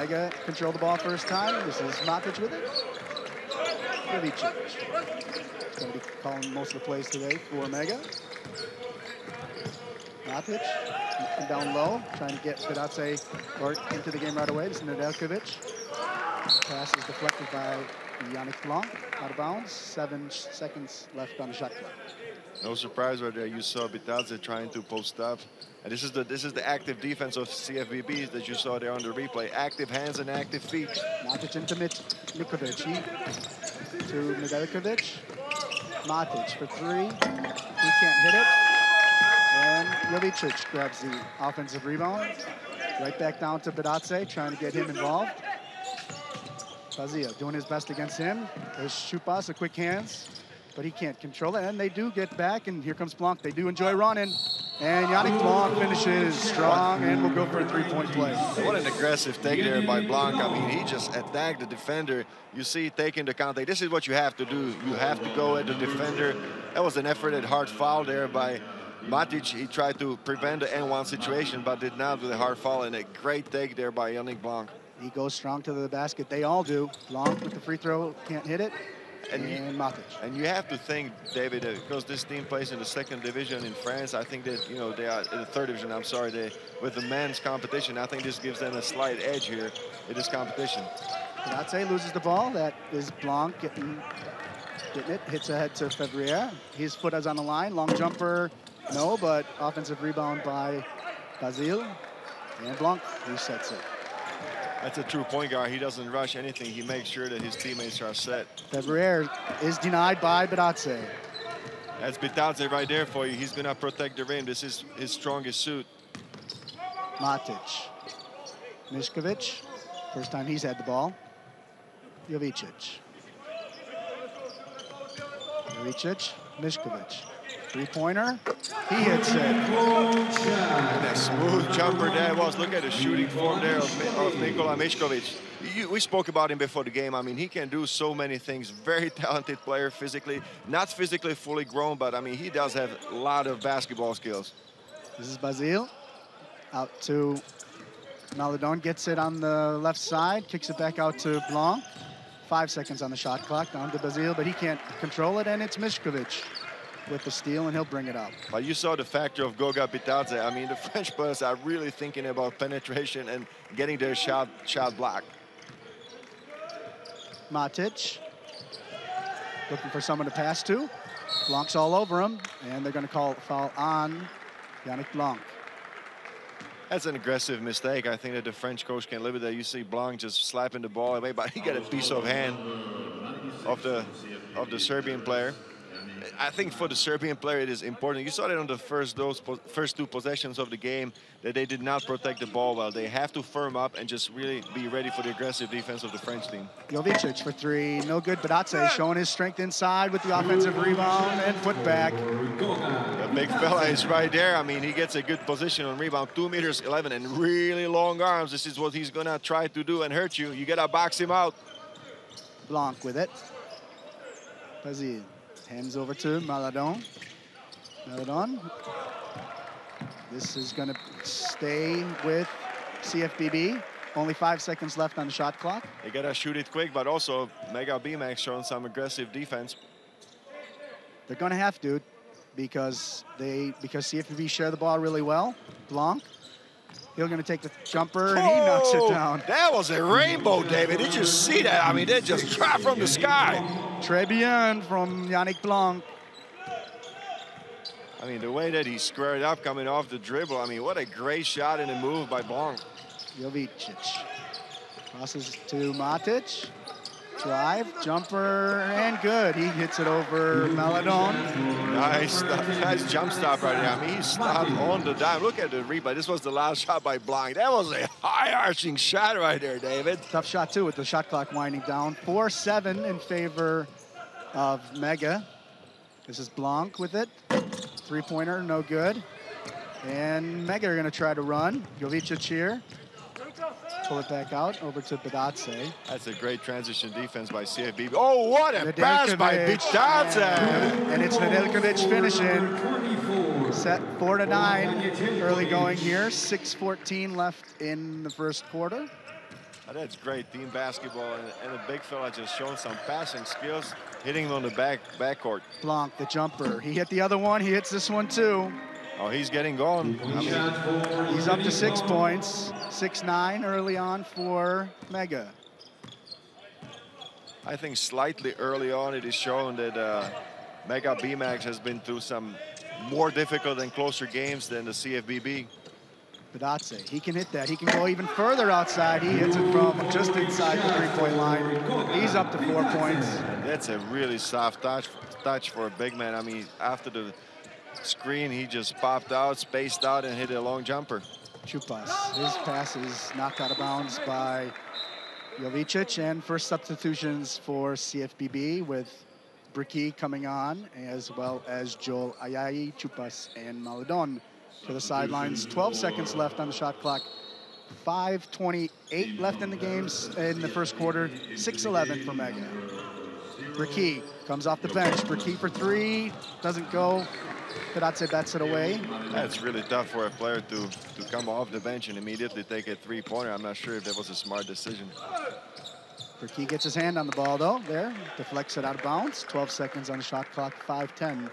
Mega control the ball first time. This is Matic with it. Jovic. He's going to be calling most of the plays today for Mega. Matic down low, trying to get Bedradze or into the game right away. This is Nedeljkovic. Pass is deflected by Yannick Blanc, out of bounds. 7 seconds left on the shot clock. No surprise right there. You saw Bedradze trying to post up. And this is the active defense of CFBB that you saw there on the replay. Active hands and active feet. Matic into Mikovic. To Nedeljkovic. Matic for 3. He can't hit it. And Jovic grabs the offensive rebound. Right back down to Bedradze, trying to get him involved. Fazia doing his best against him. There's Chupas, the quick hands, but he can't control it. And they do get back, and here comes Blanc. They do enjoy running. And Yannick Blanc finishes strong and will go for a 3-point play. What an aggressive take there by Blanc. I mean, he just attacked the defender. You see, taking the contact. This is what you have to do. You have to go at the defender. That was an effort at hard foul there by Matic. He tried to prevent the N1 situation, but did not with a hard foul. And a great take there by Yannick Blanc. He goes strong to the basket. They all do. Blanc with the free throw, can't hit it. And Matic. And you have to think, David, because this team plays in the 2nd division in France, I think that, you know, they are in the 3rd division, I'm sorry, with the men's competition, I think this gives them a slight edge here in this competition. Bedradze loses the ball. That is Blanc getting it. Hits ahead to Fevrier. His foot is on the line. Long jumper, no, but offensive rebound by Basile. And Blanc resets it. That's a true point guard. He doesn't rush anything. He makes sure that his teammates are set. Fevrier is denied by Bedradze. That's Bedradze right there for you. He's going to protect the rim. This is his strongest suit. Matic. Mišković. First time he's had the ball. Jovic. Mišković. 3-pointer. He hits it. And a smooth jumper that was. Look at the shooting form there of Nikola Mišković. We spoke about him before the game. I mean, he can do so many things. Very talented player physically. Not physically fully grown, but I mean, he does have a lot of basketball skills. This is Basile. Out to Maledon. Gets it on the left side. Kicks it back out to Blanc. 5 seconds on the shot clock. Down to Basile, but he can't control it, and it's Mišković with the steal, and he'll bring it up. But you saw the factor of Goga Bedradze. I mean, the French players are really thinking about penetration and getting their shot blocked. Matic looking for someone to pass to. Blanc's all over him, and they're going to call foul on Yannick Blanc. That's an aggressive mistake. I think that the French coach can live with that. You see Blanc just slapping the ball away, but he got a piece of hand of the Serbian player. I think for the Serbian player, it is important. You saw that on the first 2 possessions of the game that they did not protect the ball well. They have to firm up and just really be ready for the aggressive defense of the French team. Jovic for 3, no good. Bedradze showing his strength inside with the offensive rebound and put back. The big fella is right there. I mean, he gets a good position on rebound. 2 meters 11 and really long arms. This is what he's gonna try to do and hurt you. You gotta box him out. Blanc with it. Basile. Hands over to Maledon. This is going to stay with CFBB. Only 5 seconds left on the shot clock. They got to shoot it quick, but also Mega BEMAX showing some aggressive defense. They're going to have to because CFBB share the ball really well. Blanc. He's going to take the jumper, and he knocks it down. That was a rainbow, David. Did you see that? I mean, they just dropped from the sky. Très bien from Yannick Blanc. I mean, the way that he squared up coming off the dribble, I mean, what a great shot and a move by Blanc. Jovic crosses to Matic. Drive, jumper, and good. He hits it over Maledon. Nice jump stop right there. I mean, he stopped on the dime. Look at the replay. This was the last shot by Blanc. That was a high-arching shot right there, David. Tough shot, too, with the shot clock winding down. 4-7 in favor of Mega. This is Blanc with it. 3-pointer, no good. And Mega are going to try to run. Jovic here. Pull it back out over to Bedradze. That's a great transition defense by CFBB. Oh, what a pass by Bedradze! And it's Nedeljkovic finishing. Set 4-9 early going here. 6:14 left in the first quarter. That's great team basketball, and the big fella just showing some passing skills, hitting him on the backcourt. Blanc, the jumper. He hit the other one. He hits this one too. Oh, he's getting going. I mean, he's up to 6 points. 6-9 early on for Mega. I think slightly early on it is shown that Mega BEMAX has been through some more difficult and closer games than the CFBB. Badatse, he can hit that. He can go even further outside. He hits it from just inside the three-point line. He's up to 4 points. And that's a really soft touch for a big man. I mean, after the screen, he just popped out, spaced out, and hit a long jumper. Chupas, his pass is knocked out of bounds by Jovicic, and first substitutions for CFBB with Bricky coming on, as well as Joel Ayayi, Chupas, and Maladon to the sidelines. 12 seconds left on the shot clock. 5:28 left in the games in the first quarter. 6-11 for Mega. Bricky comes off the bench. Bricky for three, doesn't go. Badatse bats it away. That's really tough for a player to come off the bench and immediately take a three-pointer. I'm not sure if that was a smart decision. Bricky gets his hand on the ball, though. There, deflects it out of bounds. 12 seconds on the shot clock, 5:10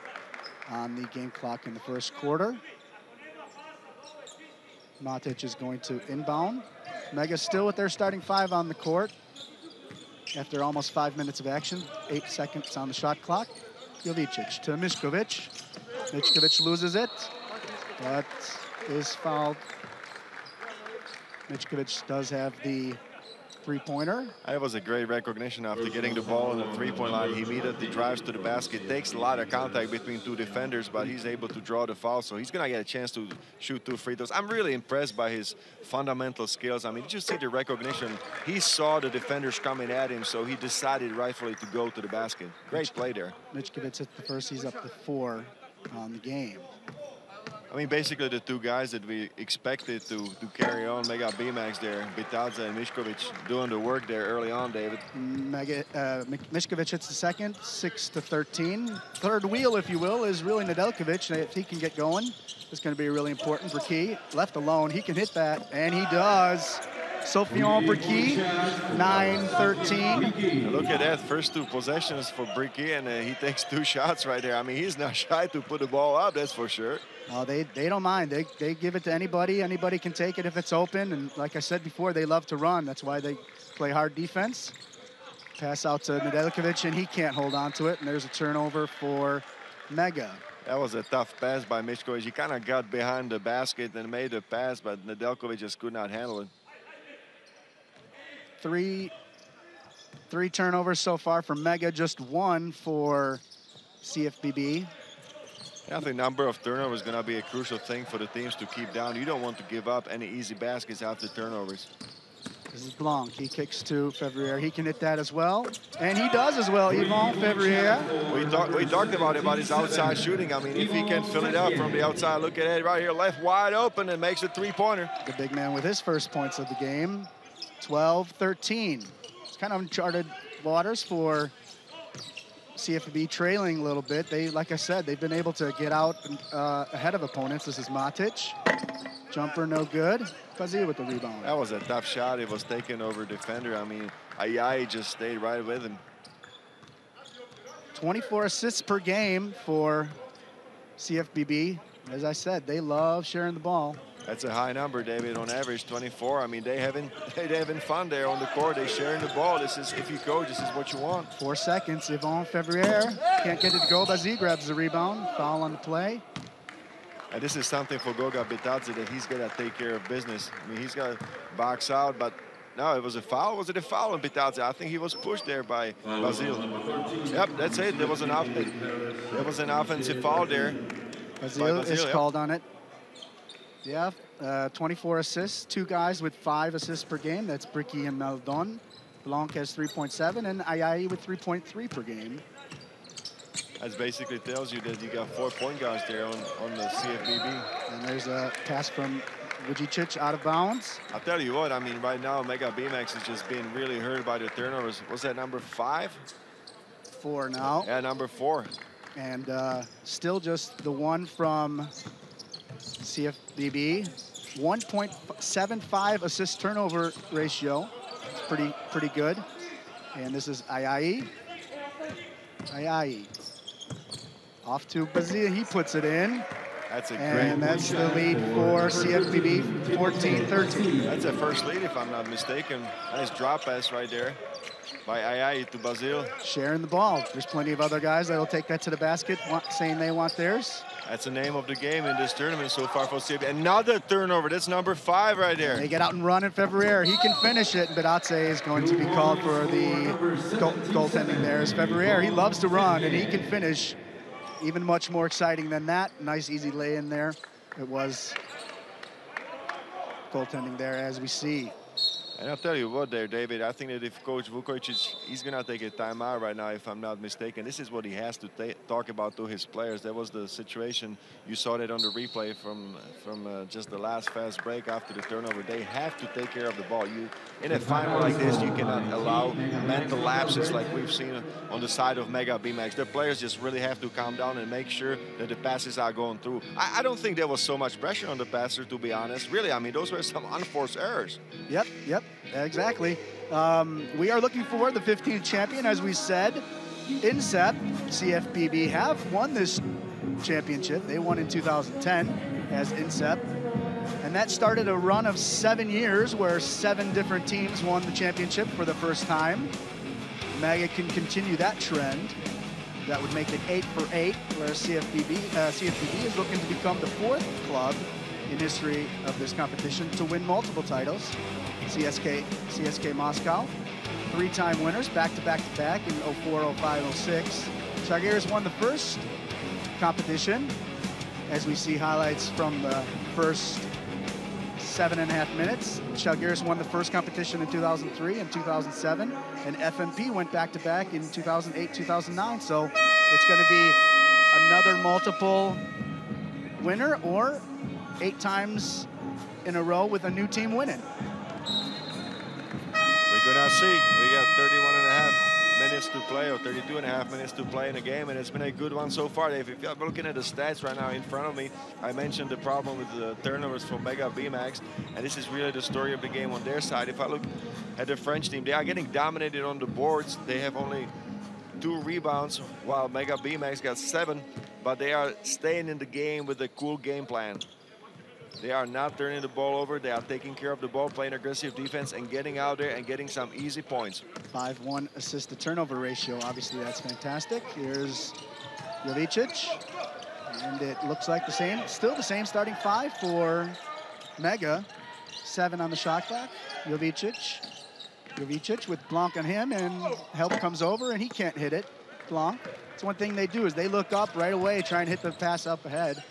on the game clock in the first quarter. Matic is going to inbound. Mega still with their starting five on the court after almost 5 minutes of action. 8 seconds on the shot clock. Jovicic to Mišković. Mišković loses it, but is fouled. Mišković does have the three-pointer. That was a great recognition after getting the ball on the three-point line. He immediately drives to the basket, takes a lot of contact between two defenders, but he's able to draw the foul, so he's going to get a chance to shoot 2 free throws. I'm really impressed by his fundamental skills. I mean, did you see the recognition? He saw the defenders coming at him, so he decided rightfully to go to the basket. Great play there. Mišković hit the first. He's up to 4 on the game. I mean, basically the two guys that we expected to carry on Mega BEMAX there, Bitadze and Mišković, doing the work there early on, David. Mišković hits the second, 6-13. Third wheel, if you will, is really Nedeljković. If he can get going, it's going to be really important. Bricky, left alone, he can hit that, and he does. Sofian Bricky, 9-13. Look at that, first 2 possessions for Bricky, and he takes 2 shots right there. I mean, he's not shy to put the ball up, that's for sure. Oh, they don't mind. They give it to anybody. Anybody can take it if it's open. And like I said before, they love to run. That's why they play hard defense. Pass out to Nedeljković, and he can't hold on to it. And there's a turnover for Mega. That was a tough pass by Mišković. He kind of got behind the basket and made the pass, but Nedeljković just could not handle it. Three turnovers so far for Mega, just 1 for CFBB. I think number of turnovers is going to be a crucial thing for the teams to keep down. You don't want to give up any easy baskets after turnovers. This is Blanc. He kicks to Fevrier. He can hit that as well. And he does as well, Yvon Fevrier. We talked about his outside shooting. I mean, if he can fill it up from the outside, look at it right here, left wide open and makes a three-pointer. The big man with his first points of the game, 12-13. It's kind of uncharted waters for CFBB, trailing a little bit. They, like I said, they've been able to get out ahead of opponents. This is Matic. Jumper no good. Fuzzy with the rebound. That was a tough shot. It was taken over defender. I mean, Ayayi just stayed right with him. 24 assists per game for CFBB. As I said, they love sharing the ball. That's a high number, David. On average, 24. I mean, they're having fun there on the court. They're sharing the ball. This is, if you coach, this is what you want. 4 seconds. Yvon Fevrier can't get it to go. Bazzi grabs the rebound. Foul on the play. And this is something for Goga Bitadze that he's got to take care of business. I mean, he's got to box out, but no, it was a foul. Was it a foul on Bitadze? I think he was pushed there by Basil. Yep, that's it. There was an offensive foul there. Basil is called on it. Yeah, 24 assists. 2 guys with 5 assists per game. That's Bricky and Maldon. Blanc has 3.7 and Ayayi with 3.3 per game. That basically tells you that you got 4 point guards there on the CFBB. And there's a pass from Vujicic out of bounds. I'll tell you what, I mean, right now, Mega BEMAX is just being really hurt by the turnovers. Was that number 5? 4 now. Yeah, number 4. And still just the one from CFBB. 1.75 assist turnover ratio. pretty good. And this is Ayai. Ayai. Off to Bazil, he puts it in. That's a great. And that's the lead for CFBB, 14-13. That's a first lead, if I'm not mistaken. Nice drop pass right there by Ayai to Bazil. Sharing the ball. There's plenty of other guys that will take that to the basket, saying they want theirs. That's the name of the game in this tournament so far for CFBB. Another turnover. That's number 5 right there. They get out and run in February. He can finish it. Bidatse is going to be called for the goaltending there. As February, he loves to run, and he can finish. Even much more exciting than that. Nice, easy lay in there. It was goaltending there, as we see. And I'll tell you what there, David, I think that if Coach Vukovic, he's going to take a timeout right now, if I'm not mistaken. This is what he has to talk about to his players. That was the situation. You saw that on the replay from just the last fast break after the turnover. They have to take care of the ball. In a final like this, you cannot allow mental lapses like we've seen on the side of Mega BEMAX. The players just really have to calm down and make sure that the passes are going through. I don't think there was so much pressure on the passer, to be honest. Really, I mean, those were some unforced errors. Yep, exactly. We are looking for the 15th champion, as we said. INSEP, CFBB have won this championship. They won in 2010 as INSEP. And that started a run of 7 years where 7 different teams won the championship for the first time. Mega can continue that trend. That would make it 8 for 8, where CFBB is looking to become the 4th club in history of this competition to win multiple titles. CSK Moscow, 3-time winners, back-to-back-to-back in 04, 05, 06. Žalgiris won the first competition, as we see highlights from the first 7.5 minutes. Žalgiris won the first competition in 2003 and 2007, and FMP went back-to-back in 2008, 2009. So it's going to be another multiple winner, or 8 times in a row with a new team winning. We're going to see. We got 31.5 minutes to play, or 32.5 minutes to play in the game, and it's been a good one so far. If you're looking at the stats right now in front of me, I mentioned the problem with the turnovers for Mega BEMAX, and this is really the story of the game on their side. If I look at the French team, they are getting dominated on the boards. They have only 2 rebounds, while Mega BEMAX got 7, but they are staying in the game with a cool game plan. They are not turning the ball over. They are taking care of the ball, playing aggressive defense, and getting out there and getting some easy points. 5-1 assist-to-turnover ratio. Obviously, that's fantastic. Here's Jovicic, and it looks like still the same starting 5 for Mega. 7 on the shot clock. Jovicic with Blanc on him, and help comes over, and he can't hit it. Blanc. It's one thing they do is they look up right away, try and hit the pass up ahead.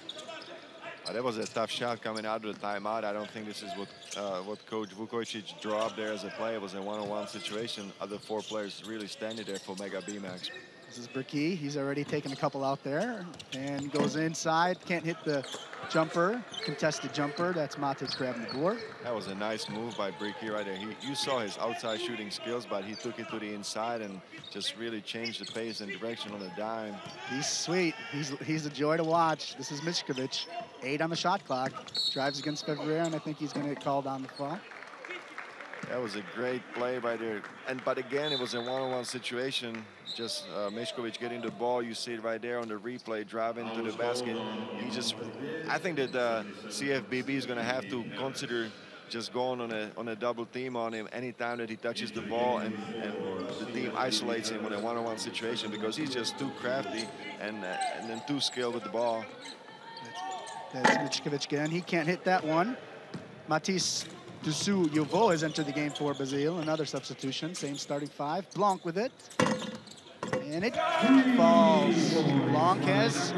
That was a tough shot coming out of the timeout. I don't think this is what Coach Vukovic drew up there as a play. It was a one-on-one situation. Other 4 players really standing there for Mega BEMAX. This is Bricky. He's already taken a couple out there and goes inside. Can't hit the jumper, contested jumper. That's Matic grabbing the board. That was a nice move by Bricky right there. You saw his outside shooting skills, but he took it to the inside and just really changed the pace and direction on a dime. He's sweet. He's a joy to watch. This is Miskovic. 8 on the shot clock. Drives against February, and I think he's going to get called on the foul. That was a great play right there. But again, it was a one-on-one situation. Just Miskovic getting the ball. You see it right there on the replay, driving to the basket. I think that CFBB is going to have to consider just going on a double team on him anytime that he touches the ball, and the team isolates him in a one-on-one situation, because he's just too crafty and then too skilled with the ball. That's Miskovic again. He can't hit that one. Matisse Dussou Yovo has entered the game for Basile. Another substitution, same starting 5. Blanc with it. And it falls. Blanc has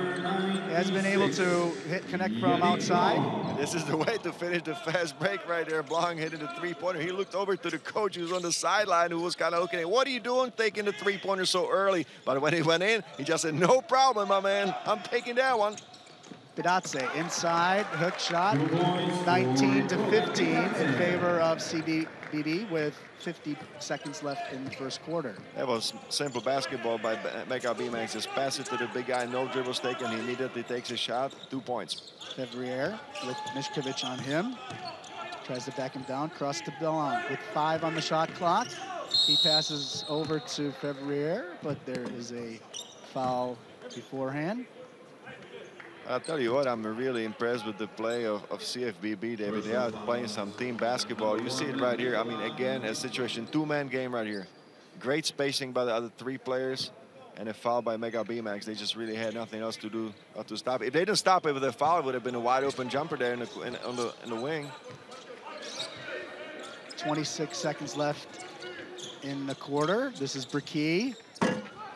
been able to connect from outside. And this is the way to finish the fast break right there. Blanc hitting the 3-pointer. He looked over to the coach who's on the sideline, who was kind of looking at, what are you doing taking the 3-pointer so early? But when he went in, he just said, no problem, my man. I'm taking that one. Bidatse inside, hook shot, 19-15 in favor of CFBB with 50 seconds left in the first quarter. That was simple basketball by Mega BEMAX. Just pass it to the big guy, no dribbles taken. He immediately takes a shot, 2 points. Fevrier with Miskovic on him. Tries to back him down, cross to Blanc with 5 on the shot clock. He passes over to Fevrier, but there is a foul beforehand. I'll tell you what, I'm really impressed with the play of CFBB, David. They are playing some team basketball. You see it right here. I mean, again, a situation, two-man game right here. Great spacing by the other three players, and a foul by Mega BEMAX. They just really had nothing else to do to stop it. If they didn't stop it with a foul, it would have been a wide-open jumper there in the wing. 26 seconds left in the quarter. This is Braki.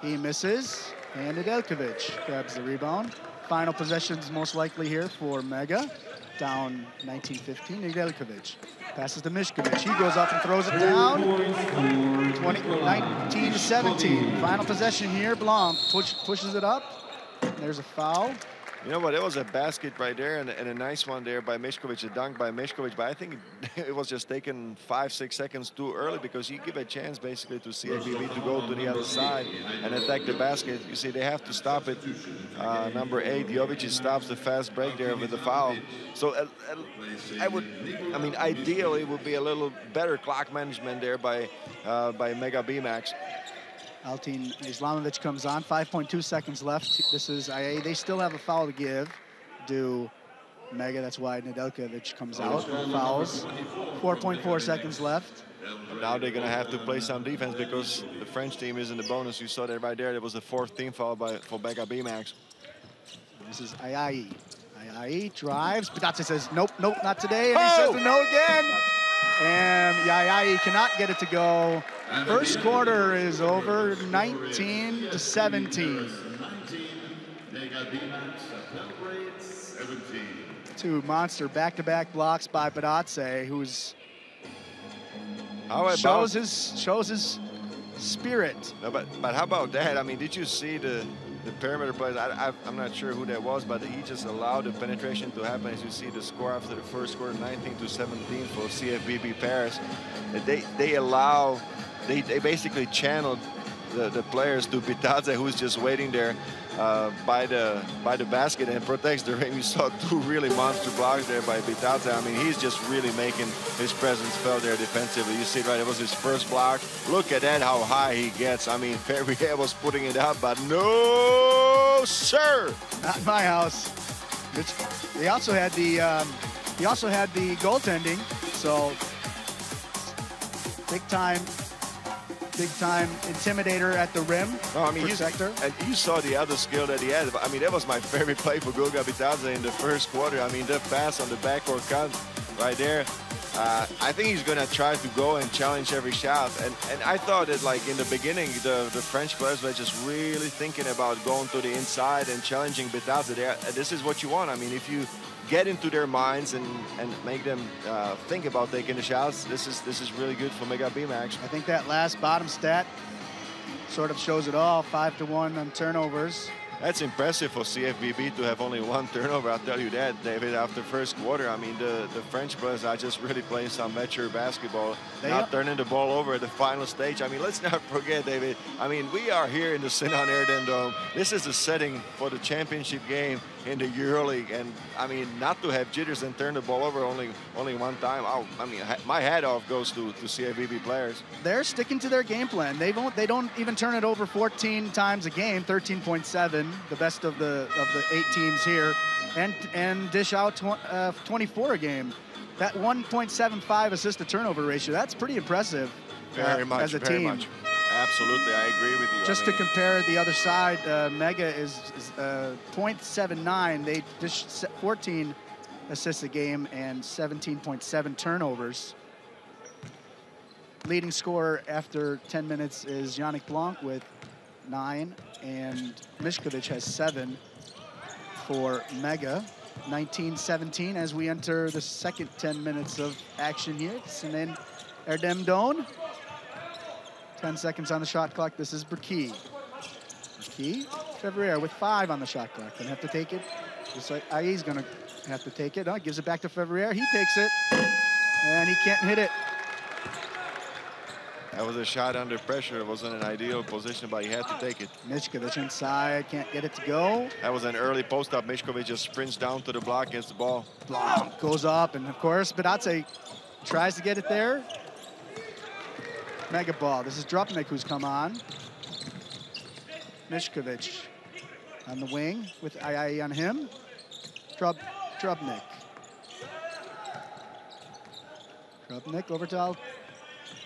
He misses, and Nedeljkovic grabs the rebound. Final possessions most likely here for Mega. Down 19-15, Nedeljkovic. Passes to Mišković. He goes up and throws it down. 19-17. Final possession here. Blanc pushes it up. There's a foul. You know what? It was a basket right there and a nice one there by Mišković, a dunk by Mišković. But I think it was just taken 5-6 seconds too early because you give a chance basically to CFBB to go to the other side and attack the basket. You see, they have to stop it. Number 8, Jovic stops the fast break there with the foul. So I mean, ideally it would be a little better clock management there by Mega BEMAX. Altin Islamovic comes on, 5.2 seconds left. This is IA. They still have a foul to give. Do Mega, that's why Nedeljkovic comes out. Fouls. 4.4 seconds left. And now they're going to have to play some defense because the French team is in the bonus. You saw that right there. There was the 4th team foul for Mega BEMAX. This is Ayai. Ayai drives. Bidatse says, nope, nope, not today. And he says no again. And Ayai cannot get it to go. First quarter is over, 19-17. Two monster back-to-back blocks by Bidatse, who's shows his spirit. No, but how about that? I mean, did you see the perimeter players? I'm not sure who that was, but he just allowed the penetration to happen. As you see the score after the first quarter, 19-17 for CFBB Paris. They basically channeled the players to Bidatse, who's just waiting there by the basket and protects the rim. You saw two really monster blocks there by Bidatse. I mean, he's just really making his presence felt there defensively. You see, right, it was his first block. Look at that, how high he gets. I mean, Ferrier was putting it up, but no, sir. Not in my house. He also had the goaltending, so big time intimidator at the rim. No, I mean, and you saw the other skill that he had. I mean, that was my favorite play for Guga Bidatse in the first quarter. I mean, the pass on the backcourt cut right there. I think he's going to try to go and challenge every shot. And I thought that, like, in the beginning, the French players were just really thinking about going to the inside and challenging Bidatse there. This is what you want. I mean, if you get into their minds and make them think about taking the shots, this is really good for Mega BEMAX. I think that last bottom stat sort of shows it all, 5-1 on turnovers. That's impressive for CFBB to have only 1 turnover. I'll tell you that, David, after first quarter. I mean, the French players are just really playing some mature basketball, not turning the ball over at the final stage. I mean, let's not forget, David, I mean, we are here in the Sinan Erdem Dome. This is the setting for the championship game in the EuroLeague. And, I mean, not to have jitters and turn the ball over only one time, I mean, my hat off goes to CFBB players. They're sticking to their game plan. They don't even turn it over 14 times a game, 13.7. The best of the 8 teams here, and dish out 24 a game. That 1.75 assist to turnover ratio, that's pretty impressive. Very much, as a very team. much. Absolutely, I agree with you. Just to compare the other side, Mega is 0.79. They dish 14 assists a game and 17.7 turnovers. Leading scorer after 10 minutes is Yannick Blanc with 9, and Mišković has 7 for Mega. 19-17 as we enter the second 10 minutes of action here. Sinan Erdem Dome. 10 seconds on the shot clock. This is Braki. Braki, Fevrier with 5 on the shot clock. Gonna have to take it. Just like Ai's gonna have to take it. Gives it back to Fevrier. He takes it, and he can't hit it. That was a shot under pressure. It wasn't an ideal position, but he had to take it. Mišković inside, can't get it to go. That was an early post-up. Mišković just sprints down to the block, gets the ball. Blanc goes up, and of course, Bidatse tries to get it there. Mega ball. This is Drupnik who's come on. Mishkovic on the wing with IIE on him. Drupnik. Drupnik over to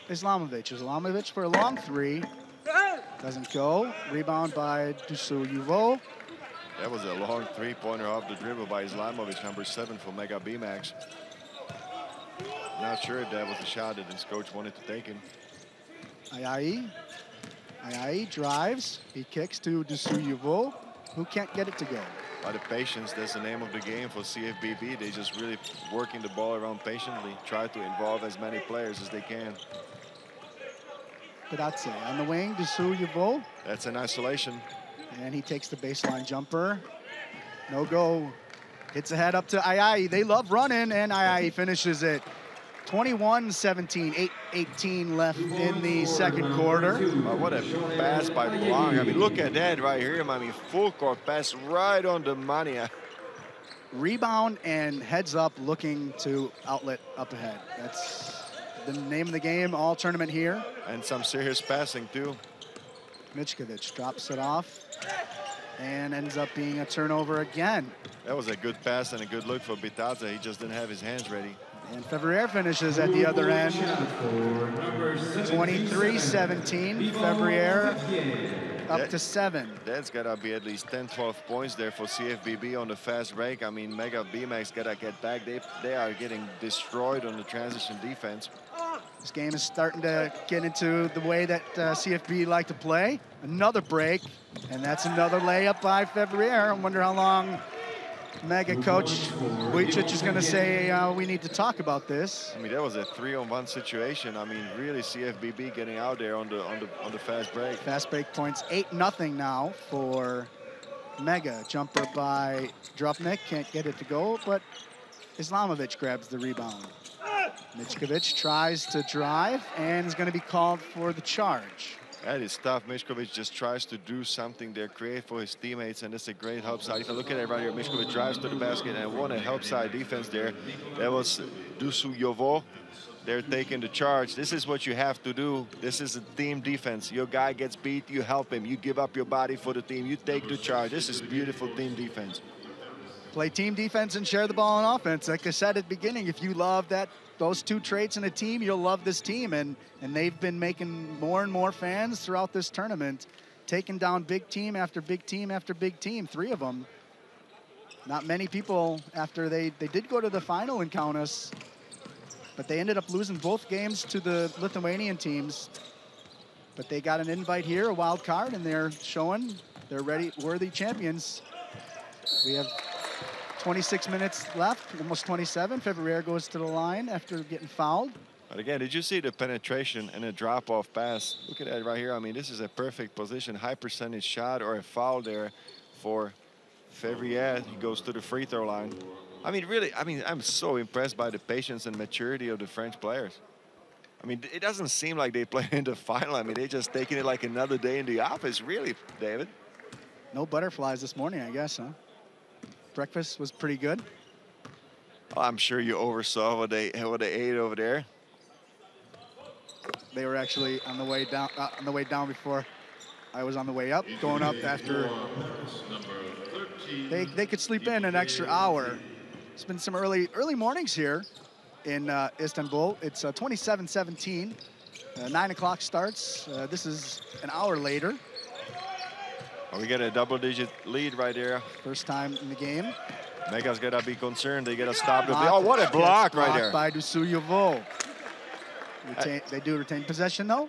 Islamovic. Islamovic for a long three. Doesn't go. Rebound by Dusu Yuvo. That was a long three-pointer off the dribble by Islamovic, number 7 for Mega BEMAX. Not sure if that was a shot that his coach wanted to take him. IIE drives. He kicks to Dusu Yuvo, who can't get it to go. A lot of patience, that's the name of the game for CFBB. They just really working the ball around patiently, try to involve as many players as they can. Pedatze on the wing, Dusu Yuvo. That's in isolation. And he takes the baseline jumper. No go. Hits ahead up to IIE. They love running, and IIE finishes it. 21-17, 8:18 left in the second quarter. Oh, what a pass by Blanc. I mean, look at that right here. I mean, full court pass right on the money. Rebound and heads up looking to outlet up ahead. That's the name of the game all tournament here. And some serious passing, too. Michkovic drops it off and ends up being a turnover again. That was a good pass and a good look for Bitadze. He just didn't have his hands ready. And Fevrier finishes at the other end. 23-17. Fevrier up to 7. That's got to be at least 10, 12 points there for CFBB on the fast break. I mean, Mega BEMAX got to get back. They are getting destroyed on the transition defense. This game is starting to get into the way that CFB like to play. Another break, and that's another layup by Fevrier. I wonder how long Mega coach Vujicic is going to say we need to talk about this. I mean, that was a 3-on-1 situation. I mean, really CFBB getting out there on the fast break. Fast break points, 8-0 now for Mega. Jumper by Drupnik, can't get it to go, but Islamovic grabs the rebound. Michkovic tries to drive and is going to be called for the charge. That is tough. Michkovic just tries to do something there, create for his teammates, and it's a great help side. If you look at it right here, Michkovic drives to the basket and won a help side defense there. That was Dusu Yuvo. They're taking the charge. This is what you have to do. This is a team defense. Your guy gets beat, you help him. You give up your body for the team. You take the charge. This is beautiful team defense. Play team defense and share the ball on offense. Like I said at the beginning, if you love those two traits in a team, you'll love this team. And they've been making more and more fans throughout this tournament, taking down big team after big team after big team, 3 of them. Not many people, after they did go to the final in Kaunas, but they ended up losing both games to the Lithuanian teams. But they got an invite here, a wild card, and they're showing they're ready, worthy champions. We have 26 minutes left, almost 27. Fevrier goes to the line after getting fouled. But again, did you see the penetration and a drop-off pass? Look at that right here. I mean, this is a perfect position, high percentage shot or a foul there for Fevrier. He goes to the free throw line. I mean, really, I'm so impressed by the patience and maturity of the French players. I mean, it doesn't seem like they play in the final. I mean, they're just taking it like another day in the office, really, David. No butterflies this morning, I guess, huh? Breakfast was pretty good. Oh, I'm sure you oversaw what they ate over there. They were actually on the way down before I was on the way up. Going up after they could sleep in an extra hour. It's been some early mornings here in Istanbul. It's 27-17. 9 o'clock starts. This is an hour later. We get a double-digit lead right there. First time in the game. Mega's got to be concerned. They got to stop the... Oh, what a block right there. By Dusu Yuvo. They do retain possession, though,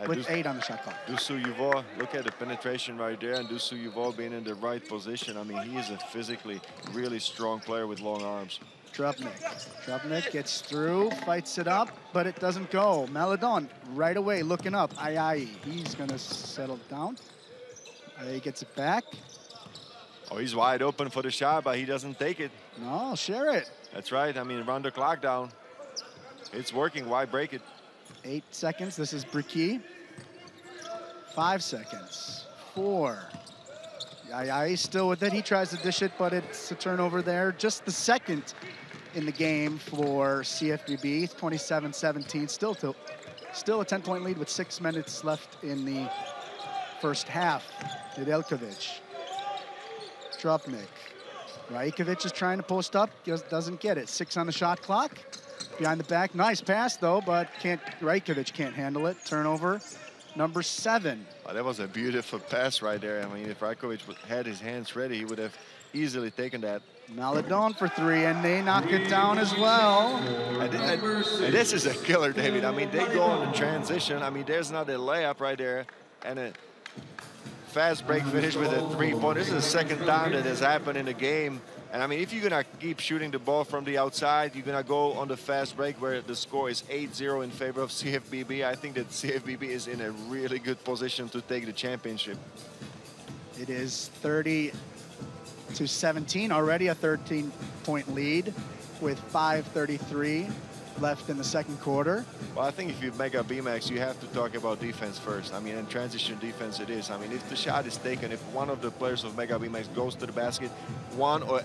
with 8 on the shot clock. Dusu Yuvo, look at the penetration right there, and Dusu Yuvo being in the right position. I mean, he is a physically really strong player with long arms. Drupnik gets through, fights it up, but it doesn't go. Maladon right away looking up. IIE, he's going to settle down. He gets it back. Oh, he's wide open for the shot, but he doesn't take it. No, share it. That's right. I mean, run the clock down. It's working. Why break it? 8 seconds. This is Bricky. 5 seconds. 4. IIE still with it. He tries to dish it, but it's a turnover there. Just the second in the game for CFBB. 27-17. Still Still a 10-point lead with 6 minutes left in the first half. Nedeljkovic, Trupnik. Rajkovic is trying to post up, just doesn't get it. 6 on the shot clock. Behind the back, nice pass though, but Rajkovic can't handle it. Turnover, number 7. Oh, that was a beautiful pass right there. I mean, if Rajkovic had his hands ready, he would have easily taken that. Maledon for 3, and they knock it down as well. And this is a killer, David. I mean, they go on the transition. I mean, there's not a layup right there, and a fast break finish with a 3-point. This is the second time that has happened in the game. And I mean, if you're gonna keep shooting the ball from the outside, you're gonna go on the fast break where the score is 8-0 in favor of CFBB. I think that CFBB is in a really good position to take the championship. It is 30-17, already a 13-point lead with 5:33 left in the second quarter. Well, I think if you make a BEMAX, you have to talk about defense first. I mean, in transition defense it is. I mean, if the shot is taken, if one of the players of Mega BEMAX goes to the basket, one or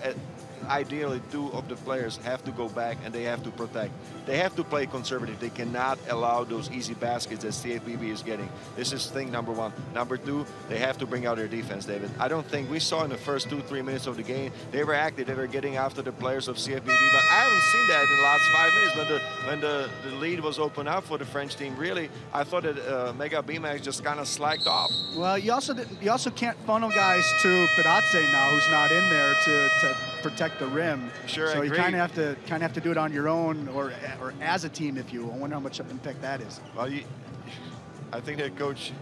ideally 2 of the players have to go back and they have to protect. They have to play conservative. They cannot allow those easy baskets that CFBB is getting. This is thing number 1. Number 2, they have to bring out their defense, David. I don't think we saw in the first 2-3 minutes of the game, they were active, they were getting after the players of CFBB, but I haven't seen that in the last 5 minutes when the lead was open up for the French team. Really, I thought that Mega BEMAX just kind of slacked off. Well, you also can't funnel guys to Pedatze now, who's not in there to protect the rim. Sure, so you kind of have to do it on your own or as a team, if you will. I wonder how much impact that is. Well, I think that Coach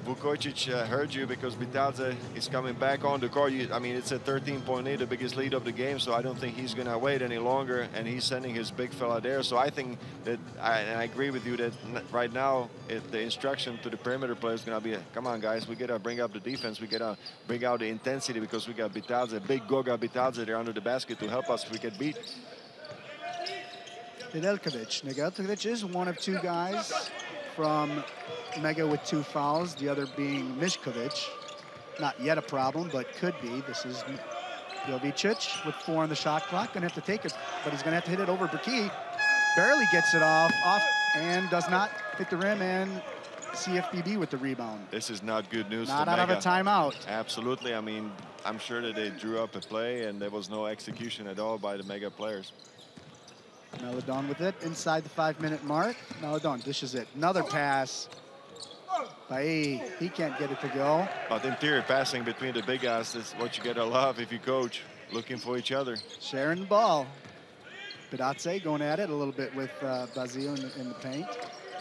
Vukovic heard you, because Bitadze is coming back on the court. I mean, it's a 13-point lead, the biggest lead of the game, so I don't think he's going to wait any longer, and he's sending his big fella there. So I think that, and I agree with you that right now, the instruction to the perimeter players is going to be, come on, guys, we got to bring up the defense. We got to bring out the intensity, because we got Bitadze, big Goga Bitadze there under the basket to help us if we get beat. Nedeljkovic is one of 2 guys from Mega with 2 fouls, the other being Mišković. Not yet a problem, but could be. This is Jovicic with 4 on the shot clock. Gonna have to take it, but he's gonna have to hit it over Braki. Barely gets it off, and does not hit the rim, and CFBB with the rebound. This is not good news for Not Mega. out of a timeout. Absolutely. I mean, I'm sure that they drew up a play, and there was no execution at all by the Mega players. Maledon with it inside the 5-minute mark. Maledon dishes it. Another pass. He can't get it to go. But interior passing between the big guys is what you gotta love if you coach, looking for each other. Sharing the ball. Pedatze going at it a little bit with Basile in the paint.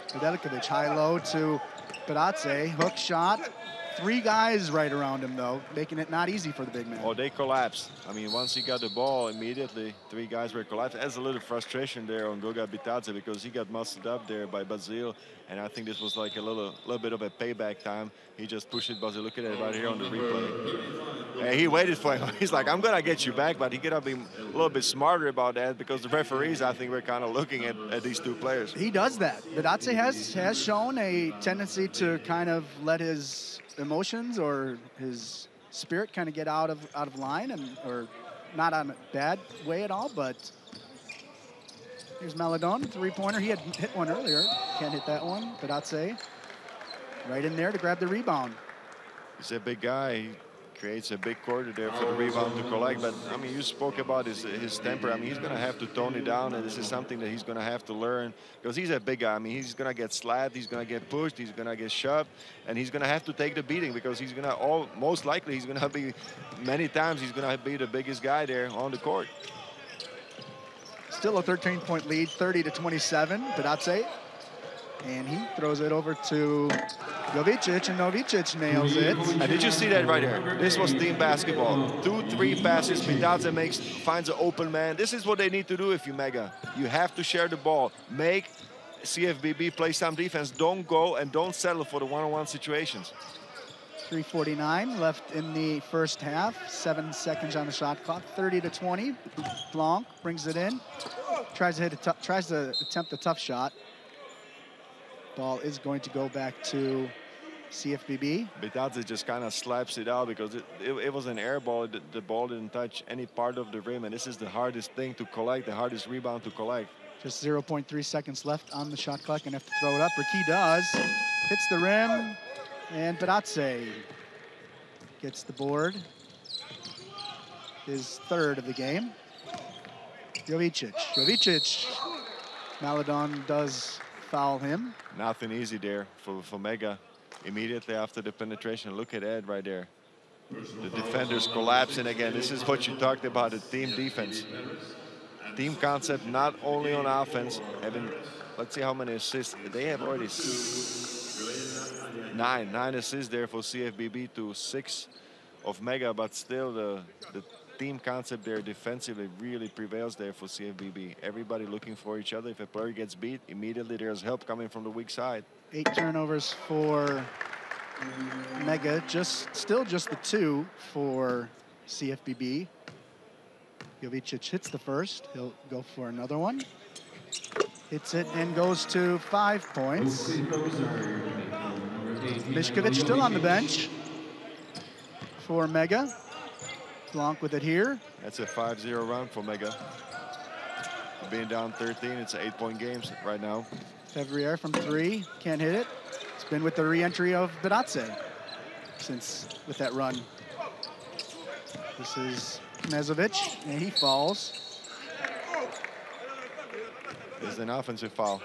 Nedeljkovic high-low to Pedatze. Hook shot. 3 guys right around him, though, making it not easy for the big man. Oh, they collapsed. I mean, once he got the ball, immediately 3 guys were collapsed. There's a little frustration there on Goga Bitadze, because he got muscled up there by Basile, and I think this was like a little bit of a payback time. He just pushed it, Basile. Look at it right here on the replay. And he waited for him. He's like, I'm gonna get you back, but he gotta be a little bit smarter about that, because the referees, I think, were kind of looking at these 2 players. He does that. Bitadze has shown a tendency to kind of let his emotions or his spirit kind of get out of line, or not on a bad way at all, but here's Maledon, 3-pointer. He had hit one earlier. Can't hit that one. Pedatze right in there to grab the rebound. He's a big guy. He creates a big quarter there for the rebound to collect. But, I mean, you spoke about his temper. I mean, he's going to have to tone it down, and this is something that he's going to have to learn, because he's a big guy. I mean, he's going to get slapped, he's going to get pushed, he's going to get shoved, and he's going to have to take the beating, because he's going to, most likely, he's going to be, many times, he's going to be the biggest guy there on the court. Still a 13-point lead, 30-27, Pedatze. And he throws it over to Jovicic, and Jovicic nails it. And did you see that right here? This was team basketball. 2-3 passes, Bitadze finds an open man. This is what they need to do if you Mega. You have to share the ball. Make CFBB play some defense. Don't go and don't settle for the one-on-one situations. 3:49 left in the first half. 7 seconds on the shot clock. 30-20. Blanc brings it in. Tries to attempt a tough shot. Ball is going to go back to CFBB. Bitadze just kind of slaps it out, because it was an air ball. The ball didn't touch any part of the rim, and this is the hardest thing to collect, the hardest rebound to collect. Just 0.3 seconds left on the shot clock and have to throw it up. Ricky does. Hits the rim, and Badatse gets the board. His third of the game. Jovicic. Maladon does foul him. Nothing easy there for Mega. Immediately after the penetration, look at Ed right there. The defenders collapsing again. This is what you talked about, the team defense. Team concept, not only on offense. Let's see how many assists. They have already nine assists there for CFBB to 6 of Mega, but still the team concept there defensively really prevails there for CFBB. Everybody looking for each other. If a player gets beat, immediately there's help coming from the weak side. 8 turnovers for Mega, still just the 2 for CFBB. Jovicic hits the first. He'll go for another one. Hits it and goes to 5 points. Mišković still on the bench for Mega. Blanc with it here. That's a 5-0 run for Mega. Being down 13, it's an 8-point game right now. Fevrier from 3, can't hit it. It's been with the re-entry of Badatse with that run. This is Knezovic, and he falls. There's an offensive foul.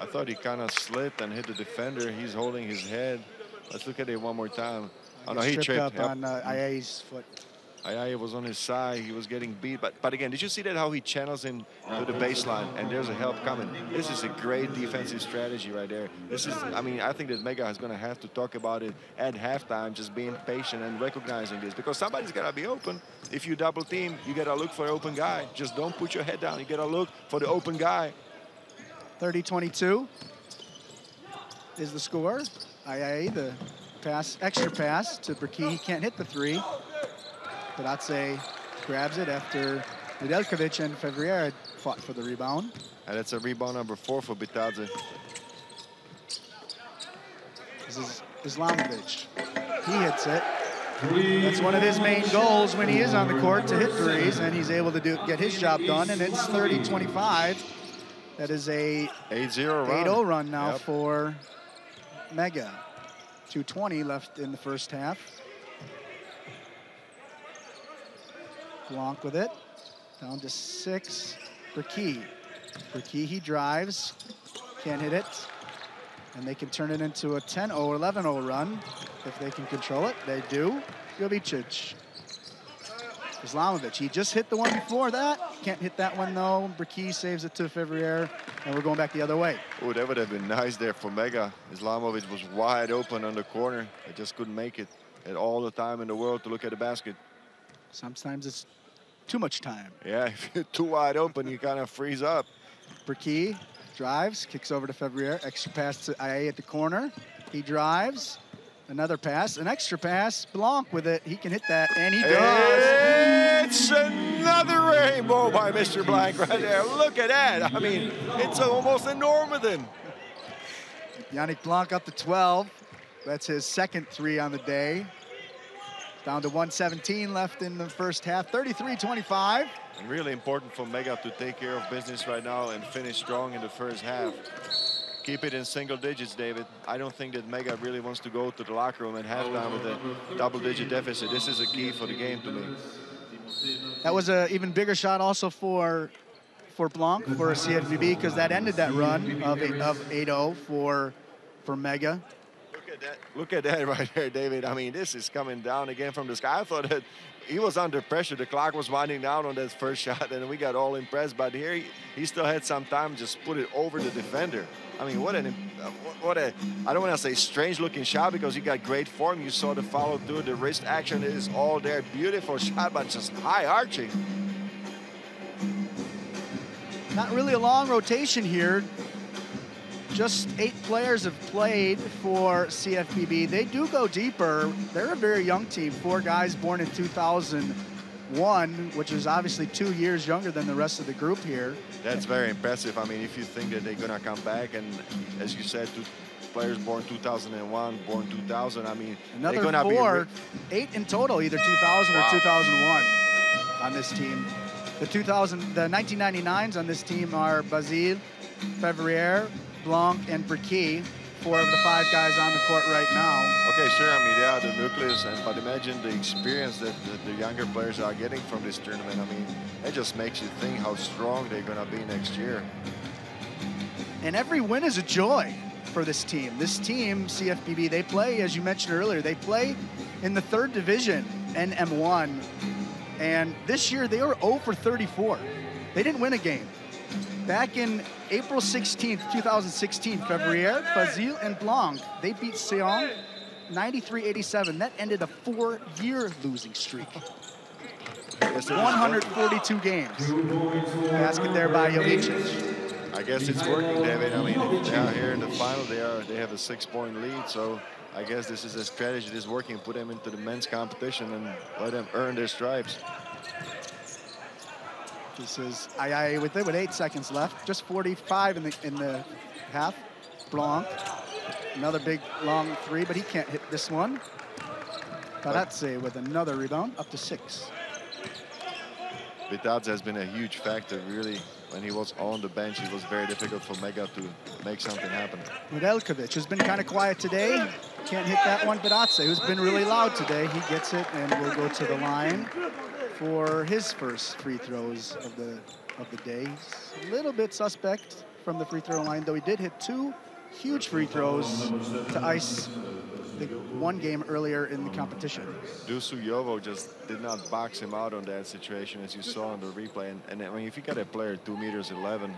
I thought he kind of slipped and hit the defender. He's holding his head. Let's look at it one more time. Oh no, he tripped up on Aya's foot. Ayaya was on his side. He was getting beat. But again, did you see that how he channels him to the baseline? And there's a help coming. This is a great defensive strategy right there. This is, I mean, I think that Mega is going to have to talk about it at halftime, just being patient and recognizing this. Because somebody's got to be open. If you double team, you got to look for an open guy. Just don't put your head down. You got to look for the open guy. 30-22 is the score. Ayaya, the extra pass to Brkey. He can't hit the 3. Badatse grabs it after Nedeljkovic and Fevrier had fought for the rebound. And that's a rebound number 4 for Bitadze. This is Islamovic. He hits it. That's one of his main goals when he is on the court, to hit threes, and he's able to get his job done, and it's 30-25. That is a 8-0 run now for Mega. 2:20 left in the first half. Blanc with it, down to 6. Brkey, he drives, can't hit it. And they can turn it into a 10-0, 11-0 run if they can control it. They do. Jovicic. Islamovic, he just hit the one before that. Can't hit that one though. Brkey saves it to Fevrier, and we're going back the other way. Oh, that would have been nice there for Mega. Islamovic was wide open on the corner. They just couldn't make it. Had all the time in the world to look at the basket. Sometimes it's too much time. Yeah, if you're too wide open, you kind of freeze up. Brkey drives, kicks over to Fevrier. Extra pass to Ayaya at the corner. He drives. Another pass, an extra pass. Blanc with it. He can hit that, and he does. It's another rainbow by Mr. Blanc right there. Look at that. I mean, it's almost a Normanton. Yannick Blanc up to 12. That's his second 3 on the day. Down to 1:17 left in the first half, 33-25. And really important for Mega to take care of business right now and finish strong in the first half. Keep it in single digits, David. I don't think that Mega really wants to go to the locker room at halftime with a double-digit deficit. This is a key for the game to me. That was an even bigger shot also for Blanc, for CFBB, because that ended that run of 8-0 for Mega. Look at that right there, David. I mean, this is coming down again from the sky. I thought that he was under pressure. The clock was winding down on that first shot, and we got all impressed. But here, he still had some time, just put it over the defender. I mean, what a, I don't want to say strange-looking shot because he got great form. You saw the follow through. The wrist action is all there. Beautiful shot, but just high-arching. Not really a long rotation here. Just 8 players have played for CFBB. They do go deeper. They're a very young team. 4 guys born in 2001, which is obviously 2 years younger than the rest of the group here. That's very impressive. I mean, if you think that they're going to come back, and as you said, 2 players born 2001, born 2000, I mean, another they're 4, 8 in total, either 2000 or 2001 on this team. The 1999s on this team are Basile, Fevrier, Blanc, and Briquet, 4 of the 5 guys on the court right now. Okay, sure. I mean, they are the nucleus, but imagine the experience that the younger players are getting from this tournament. I mean, it just makes you think how strong they're going to be next year. And every win is a joy for this team. This team, CFBB, they play, as you mentioned earlier, they play in the 3rd division, NM1. And this year, they were 0 for 34. They didn't win a game. Back in April 16th, 2016, Fevrier, Basile, and Blanc, they beat Sion 93-87. That ended a 4-year losing streak. 142 games. Basket there by U18. I guess it's working, David. I mean, they are here in the final. They have a 6-point lead, so I guess this is a strategy that is working. Put them into the men's competition and let them earn their stripes. This is Aye with it with 8 seconds left. Just 45 in the half. Blanc, another big long 3, but he can't hit this one. Baratse with another rebound, up to 6. Vitadze has been a huge factor, really. When he was on the bench, it was very difficult for Mega to make something happen. Nedeljkovic has been kind of quiet today. Can't hit that one. Baratse, who's been really loud today, he gets it and will go to the line for his first free throws of the day. He's a little bit suspect from the free throw line, though he did hit 2 huge free throws to ice the 1 game earlier in the competition. Dusuyovo just did not box him out on that situation, as you saw on the replay. And I mean, if you got a player 2'11"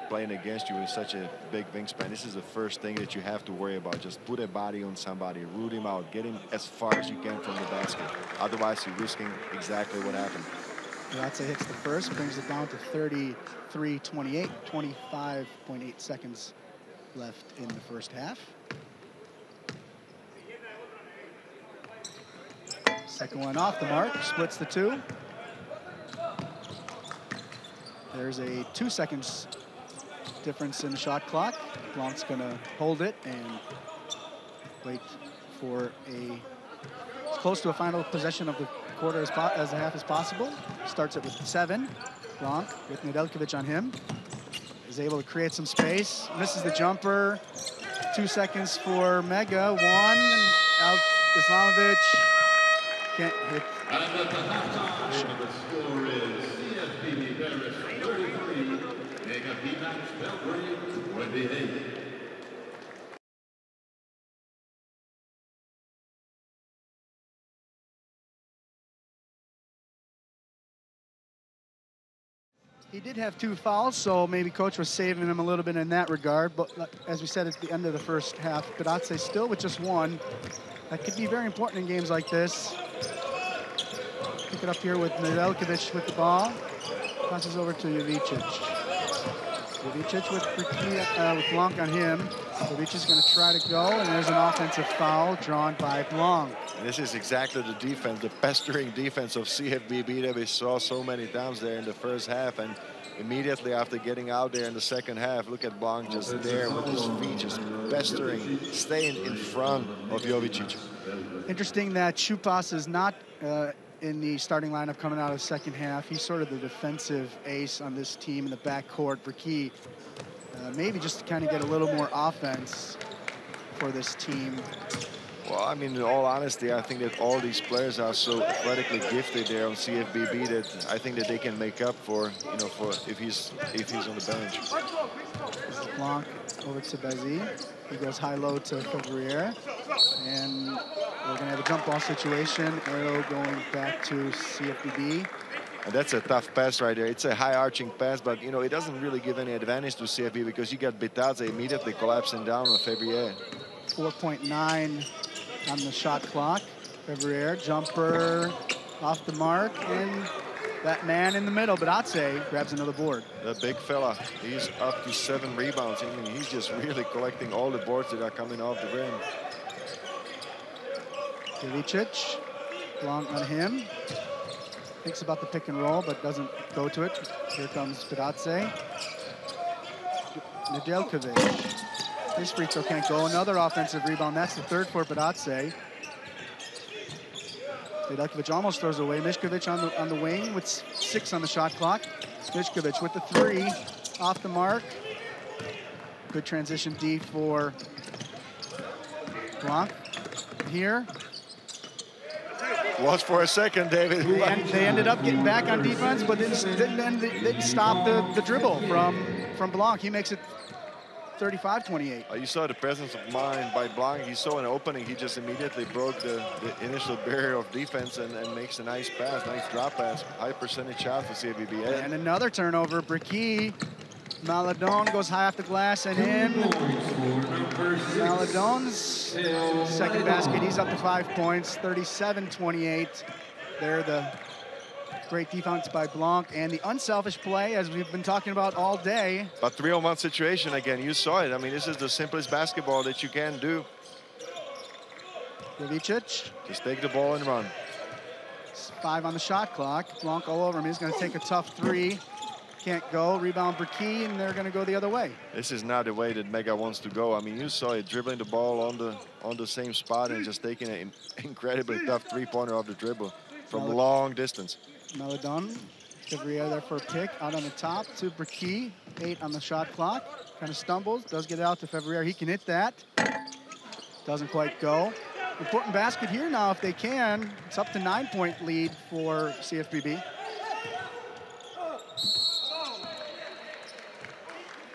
playing against you with such a big wingspan, this is the first thing that you have to worry about. Just put a body on somebody, root him out, get him as far as you can from the basket. Otherwise, you're risking exactly what happened. Baratse hits the first, brings it down to 33-28, 25.8 seconds left in the first half. Second one off the mark, splits the 2. There's a 2 seconds difference in the shot clock. Blanc's gonna hold it and wait for as close to a final possession of the quarter as the half as possible. Starts it with 7. Blanc with Nedeljkovic on him. Is able to create some space. Misses the jumper. 2 seconds for Mega. 1. Out Islamovic. Can't hit. And at the halftime, the score is CFBB Paris 33, Mega BEMAX Belgrade 28. He did have 2 fouls, so maybe coach was saving him a little bit in that regard. But as we said at the end of the first half, Baratse still with just 1. That could be very important in games like this. Pick it up here with Nedeljkovic with the ball. Passes over to Jovičić. Jovičić with Blanc on him. Jovičić is going to try to go, and there's an offensive foul drawn by Blanc. This is exactly the defense, the pestering defense of CFBB that we saw so many times there in the first half. And immediately after getting out there in the second half, look at Blanc just there with his feet, just pestering, staying in front of Jovičić. Interesting that Chupas is not in the starting lineup coming out of the second half. He's sort of the defensive ace on this team in the backcourt. Briquet, maybe just to kind of get a little more offense for this team. Well, I mean, in all honesty, I think that all these players are so athletically gifted there on CFBB that I think that they can make up for, you know, for if he's on the bench. This is Blanc over to Basile. He goes high-low to Fevrier. And we're going to have a jump ball situation. Arrow going back to CFBB. And that's a tough pass right there. It's a high-arching pass, but, you know, it doesn't really give any advantage to CFBB because you got Vitadze immediately collapsing down on Fevrier. 4.9 on the shot clock. Fevrier, jumper off the mark, and that man in the middle, Baratse, grabs another board. The big fella, he's up to 7 rebounds. I mean, he's just really collecting all the boards that are coming off the rim. Jovičić, Blanc on him. Thinks about the pick and roll, but doesn't go to it. Here comes Baratse. Nedeljkovic. His free throw can't go. Another offensive rebound. That's the 3rd for Baratse. Nedeljkovic almost throws away. Mišković on the wing with 6 on the shot clock. Mišković with the 3 off the mark. Good transition D for Blanc here. Was for a second, David. They ended up getting back on defense, but didn't stop the dribble from Blanc. He makes it 35-28. You saw the presence of mind by Blanc. He saw an opening. He just immediately broke the initial barrier of defense and makes a nice pass, nice drop pass. High percentage shot for CFBB. And another turnover. Bricky. Maladon goes high off the glass and in. Maladon's second basket. He's up to 5 points, 37-28. There, the great defense by Blanc and the unselfish play, as we've been talking about all day. But 3-on-1 situation again. You saw it. I mean, this is the simplest basketball that you can do. Jovicic. Just take the ball and run. 5 on the shot clock. Blanc all over him. He's going to take a tough 3. Can't go. Rebound Bricky, and they're going to go the other way. This is not the way that Mega wants to go. I mean, you saw it dribbling the ball on the same spot and just taking an incredibly tough 3-pointer off the dribble from long distance. Maladon, Fevrier there for a pick. Out on the top to Bricky. 8 on the shot clock. Kind of stumbles. Does get it out to Fevrier. He can hit that. Doesn't quite go. Important basket here now if they can. It's up to 9-point lead for CFBB.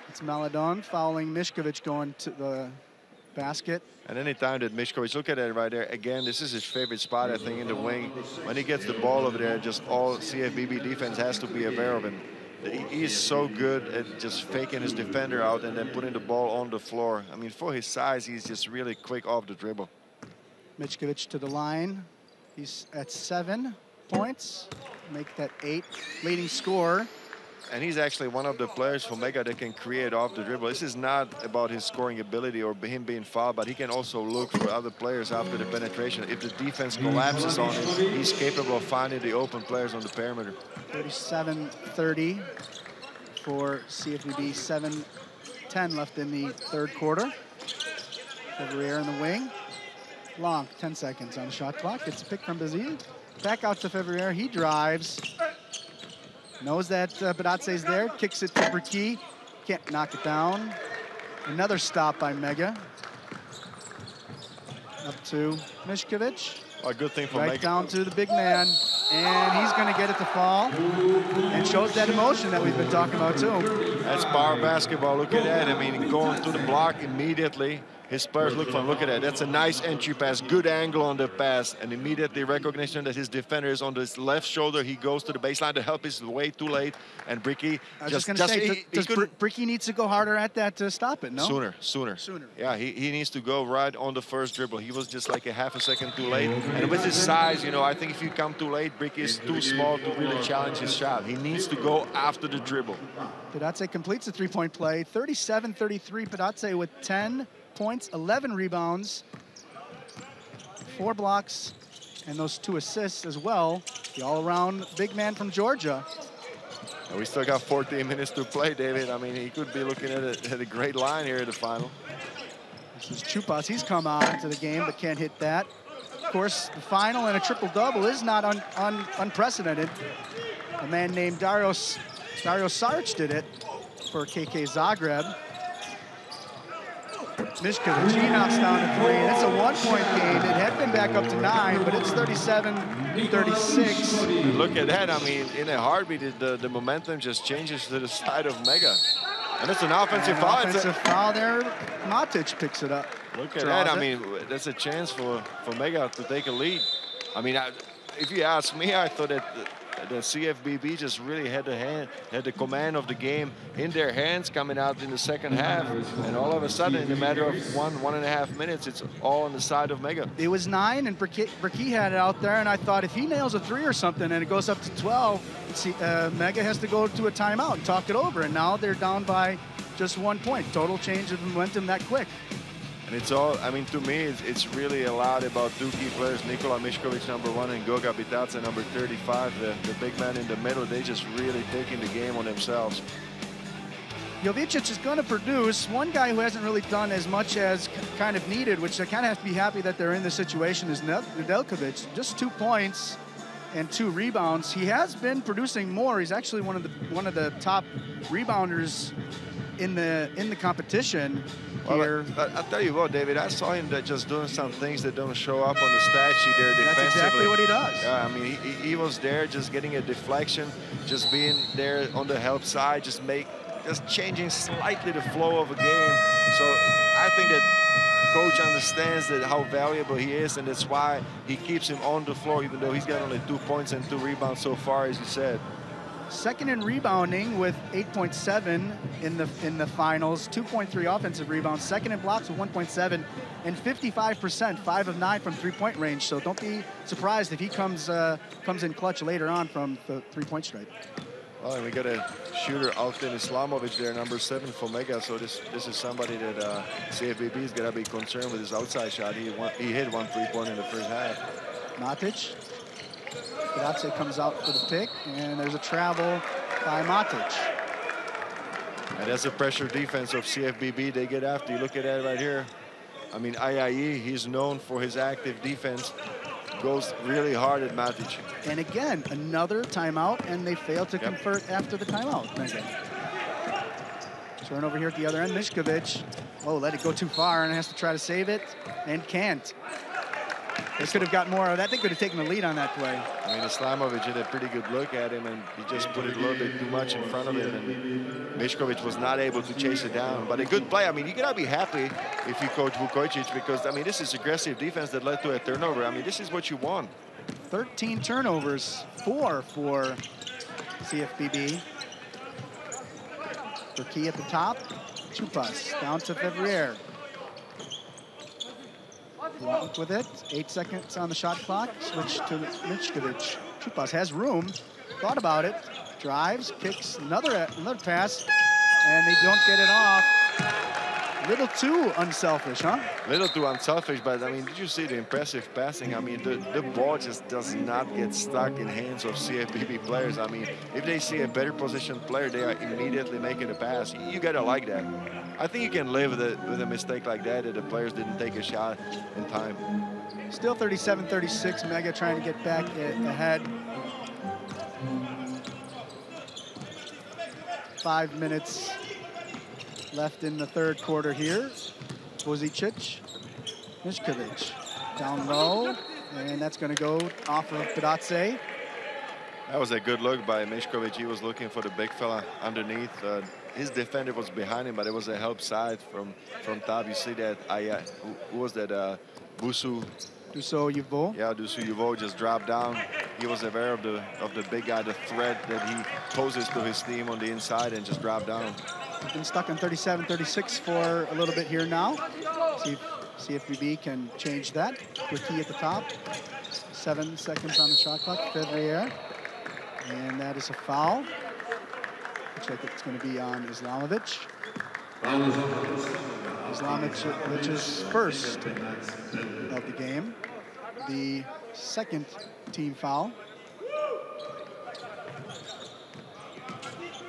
It's Maladon fouling Mišković going to the basket. And anytime that Mišković, look at that right there. Again, this is his favorite spot, I think, in the wing. When he gets the ball over there, just all CFBB defense has to be aware of him. He's so good at just faking his defender out and then putting the ball on the floor. I mean, for his size, he's just really quick off the dribble. Mišković to the line. He's at 7 points. Make that 8. Leading scorer. And he's actually one of the players for Mega that can create off the dribble. This is not about his scoring ability or him being fouled, but he can also look for other players after the penetration. If the defense collapses on him, he's capable of finding the open players on the perimeter. 37-30 for CFBB. 7:10 left in the third quarter. Fevrier in the wing. Blanc, 10 seconds on the shot clock. Gets a pick from Bazile. Back out to Fevrier. He drives. Knows that Badatse's there. Kicks it to Bricky. Can't knock it down. Another stop by Mega. Up to Mišković. A good thing for Mega. Mega. Down to the big man. And he's going to get it to fall. And shows that emotion that we've been talking about, too. That's power basketball. Look at that. I mean, going to the block immediately. His players look for him. Look at that. That's a nice entry pass. Good angle on the pass. And immediately recognition that his defender is on his left shoulder. He goes to the baseline. The help is way too late. And Bricky does Bricky needs to go harder at that to stop it, no? Sooner. Yeah, he needs to go right on the first dribble. He was just like a half a second too late. And with his size, you know, I think if you come too late, Bricky is too small to really challenge his shot. He needs to go after the dribble. Badatse completes the 3-point play. 37-33. Badatse with 10 points, 11 rebounds, 4 blocks, and those 2 assists as well. The all-around big man from Georgia. And we still got 14 minutes to play, David. I mean, he could be looking at a great line here in the final. This is Chupas. He's come on to the game, but can't hit that. Of course, the final and a triple-double is not unprecedented. A man named Dario Saric did it for KK Zagreb. Mišković, he knocks down a 3, and it's a 1-point game. It had been back up to 9, but it's 37-36. Look at that. I mean, in a heartbeat, the momentum just changes to the side of Mega. And it's an offensive foul. Offensive foul there. Matic picks it up. Look at that. I mean, that's a chance for Mega to take a lead. I mean, if you ask me, I thought that the CFBB just really had the command of the game in their hands coming out in the second half. And all of a sudden, in a matter of 1.5 minutes, it's all on the side of Mega. It was 9, and Bricky had it out there, and I thought if he nails a 3 or something and it goes up to 12, Mega has to go to a timeout and talk it over. And now they're down by just 1 point. Total change of momentum that quick. And it's all, I mean, to me, it's really a lot about 2 key players, Nikola Mišković, #1, and Goga Bitadze, #35, the big man in the middle. They just really taking the game on themselves. Jovic is going to produce. One guy who hasn't really done as much as kind of needed, which I kind of have to be happy that they're in this situation, is Nedeljkovic. Just 2 points and 2 rebounds. He has been producing more. He's actually one of the top rebounders in the competition here. Well, I'll tell you what, David, I saw him just doing some things that don't show up on the stat sheet there defensively. That's exactly what he does. Yeah, I mean, he was there just getting a deflection, just being there on the help side, just changing slightly the flow of a game. So I think that coach understands that how valuable he is, and that's why he keeps him on the floor, even though he's got only 2 points and 2 rebounds so far, as you said. Second in rebounding with 8.7 in the finals, 2.3 offensive rebounds. Second in blocks with 1.7 and 55%, 5 of 9 from 3-point range. So don't be surprised if he comes in clutch later on from the 3-point stripe. Well, and we got a shooter, Altin Islamovic there, number 7 for Mega. So this is somebody that CFBB is gonna be concerned with his outside shot. He hit 1 3-pointer in the first half. Matic. Pedazze comes out for the pick, and there's a travel by Matic. And that's a pressure defense of CFBB. They get after you. Look at that right here. I mean, IIE, he's known for his active defense. Goes really hard at Matic. And again, another timeout, and they fail to convert after the timeout. Turnover here at the other end. Mišković, let it go too far and has to try to save it, and can't. They could have got more of that. They could have taken the lead on that play. I mean, Islamovic had a pretty good look at him, and he just put it a little bit too much in front of him, and Mišković was not able to chase it down. But a good play. I mean, you gotta be happy if you coach Vukojic, because, I mean, this is aggressive defense that led to a turnover. I mean, this is what you want. 13 turnovers, 4 for CFBB. Turkey at the top, Chupas down to Fevrier. Blanc with it, 8 seconds on the shot clock, switch to Mišković. Chupas has room, thought about it, drives, kicks, another pass, and they don't get it off. Little too unselfish, huh? Little too unselfish, but I mean, did you see the impressive passing? I mean, the ball just does not get stuck in hands of CFBB players. I mean, if they see a better positioned player, they are immediately making a pass. You gotta like that. I think you can live with a mistake like that the players didn't take a shot in time. Still 37-36, Mega trying to get back ahead. 5 minutes left in the third quarter here. Vojicic, Mišković down low, and that's going to go off of Pedazze. That was a good look by Mišković. He was looking for the big fella underneath. His defender was behind him, but it was a help side from top. You see that? Who was that? Dušo Juvo. Yeah, Dušo Juvo just dropped down. He was aware of the big guy, the threat that he poses to his team on the inside, and just dropped down. He's been stuck on 37-36 for a little bit here now. See if CFBB can change that. Turkey at the top. 7 seconds on the shot clock. Fevrier. And that is a foul. Looks like it's going to be on Islamovic. Islamic's first of the game. The second team foul.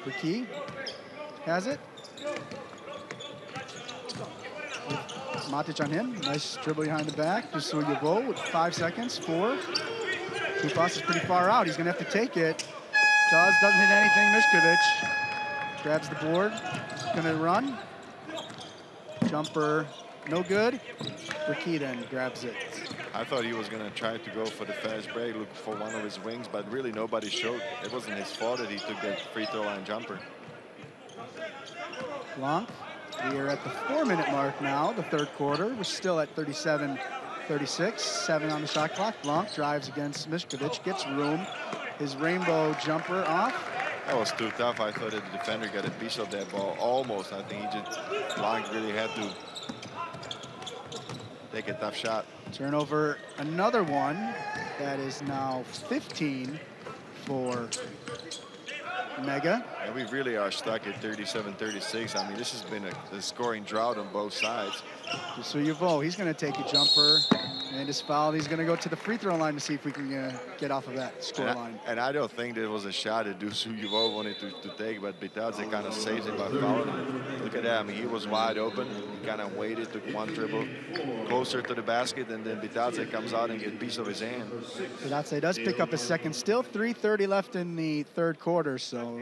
Turkey has it. Matic on him. Nice dribble behind the back. Dušo Juvo with 5 seconds. 4. Chupas is pretty far out. He's going to have to take it. Doesn't hit anything. Mišković grabs the board. Going to run. Jumper, no good. Turkey then grabs it. I thought he was going to try to go for the fast break, look for one of his wings, but really nobody showed. It wasn't his fault that he took that free throw line jumper. Blanc, we are at the 4-minute mark now, the third quarter. We're still at 37-36, 7 on the shot clock. Blanc drives against Mišković, gets room. His rainbow jumper off. That was too tough. I thought that the defender got a piece of that ball almost. I think Blanc really had to take a tough shot. Turnover, another one. That is now 15 for Mega. And we really are stuck at 37-36. I mean, this has been a scoring drought on both sides. So Juvo, he's going to take a jumper, And his foul, he's going to go to the free throw line to see if we can get off of that score line. And I don't think there was a shot that Dusu wanted to take, but Bitadze kind of saved it by fouling him. Look at that. I mean, he was wide open. He kind of waited, took one dribble closer to the basket, and then Bitadze comes out and gets a piece of his hand. Bitadze does pick up his second. Still 3:30 left in the third quarter, so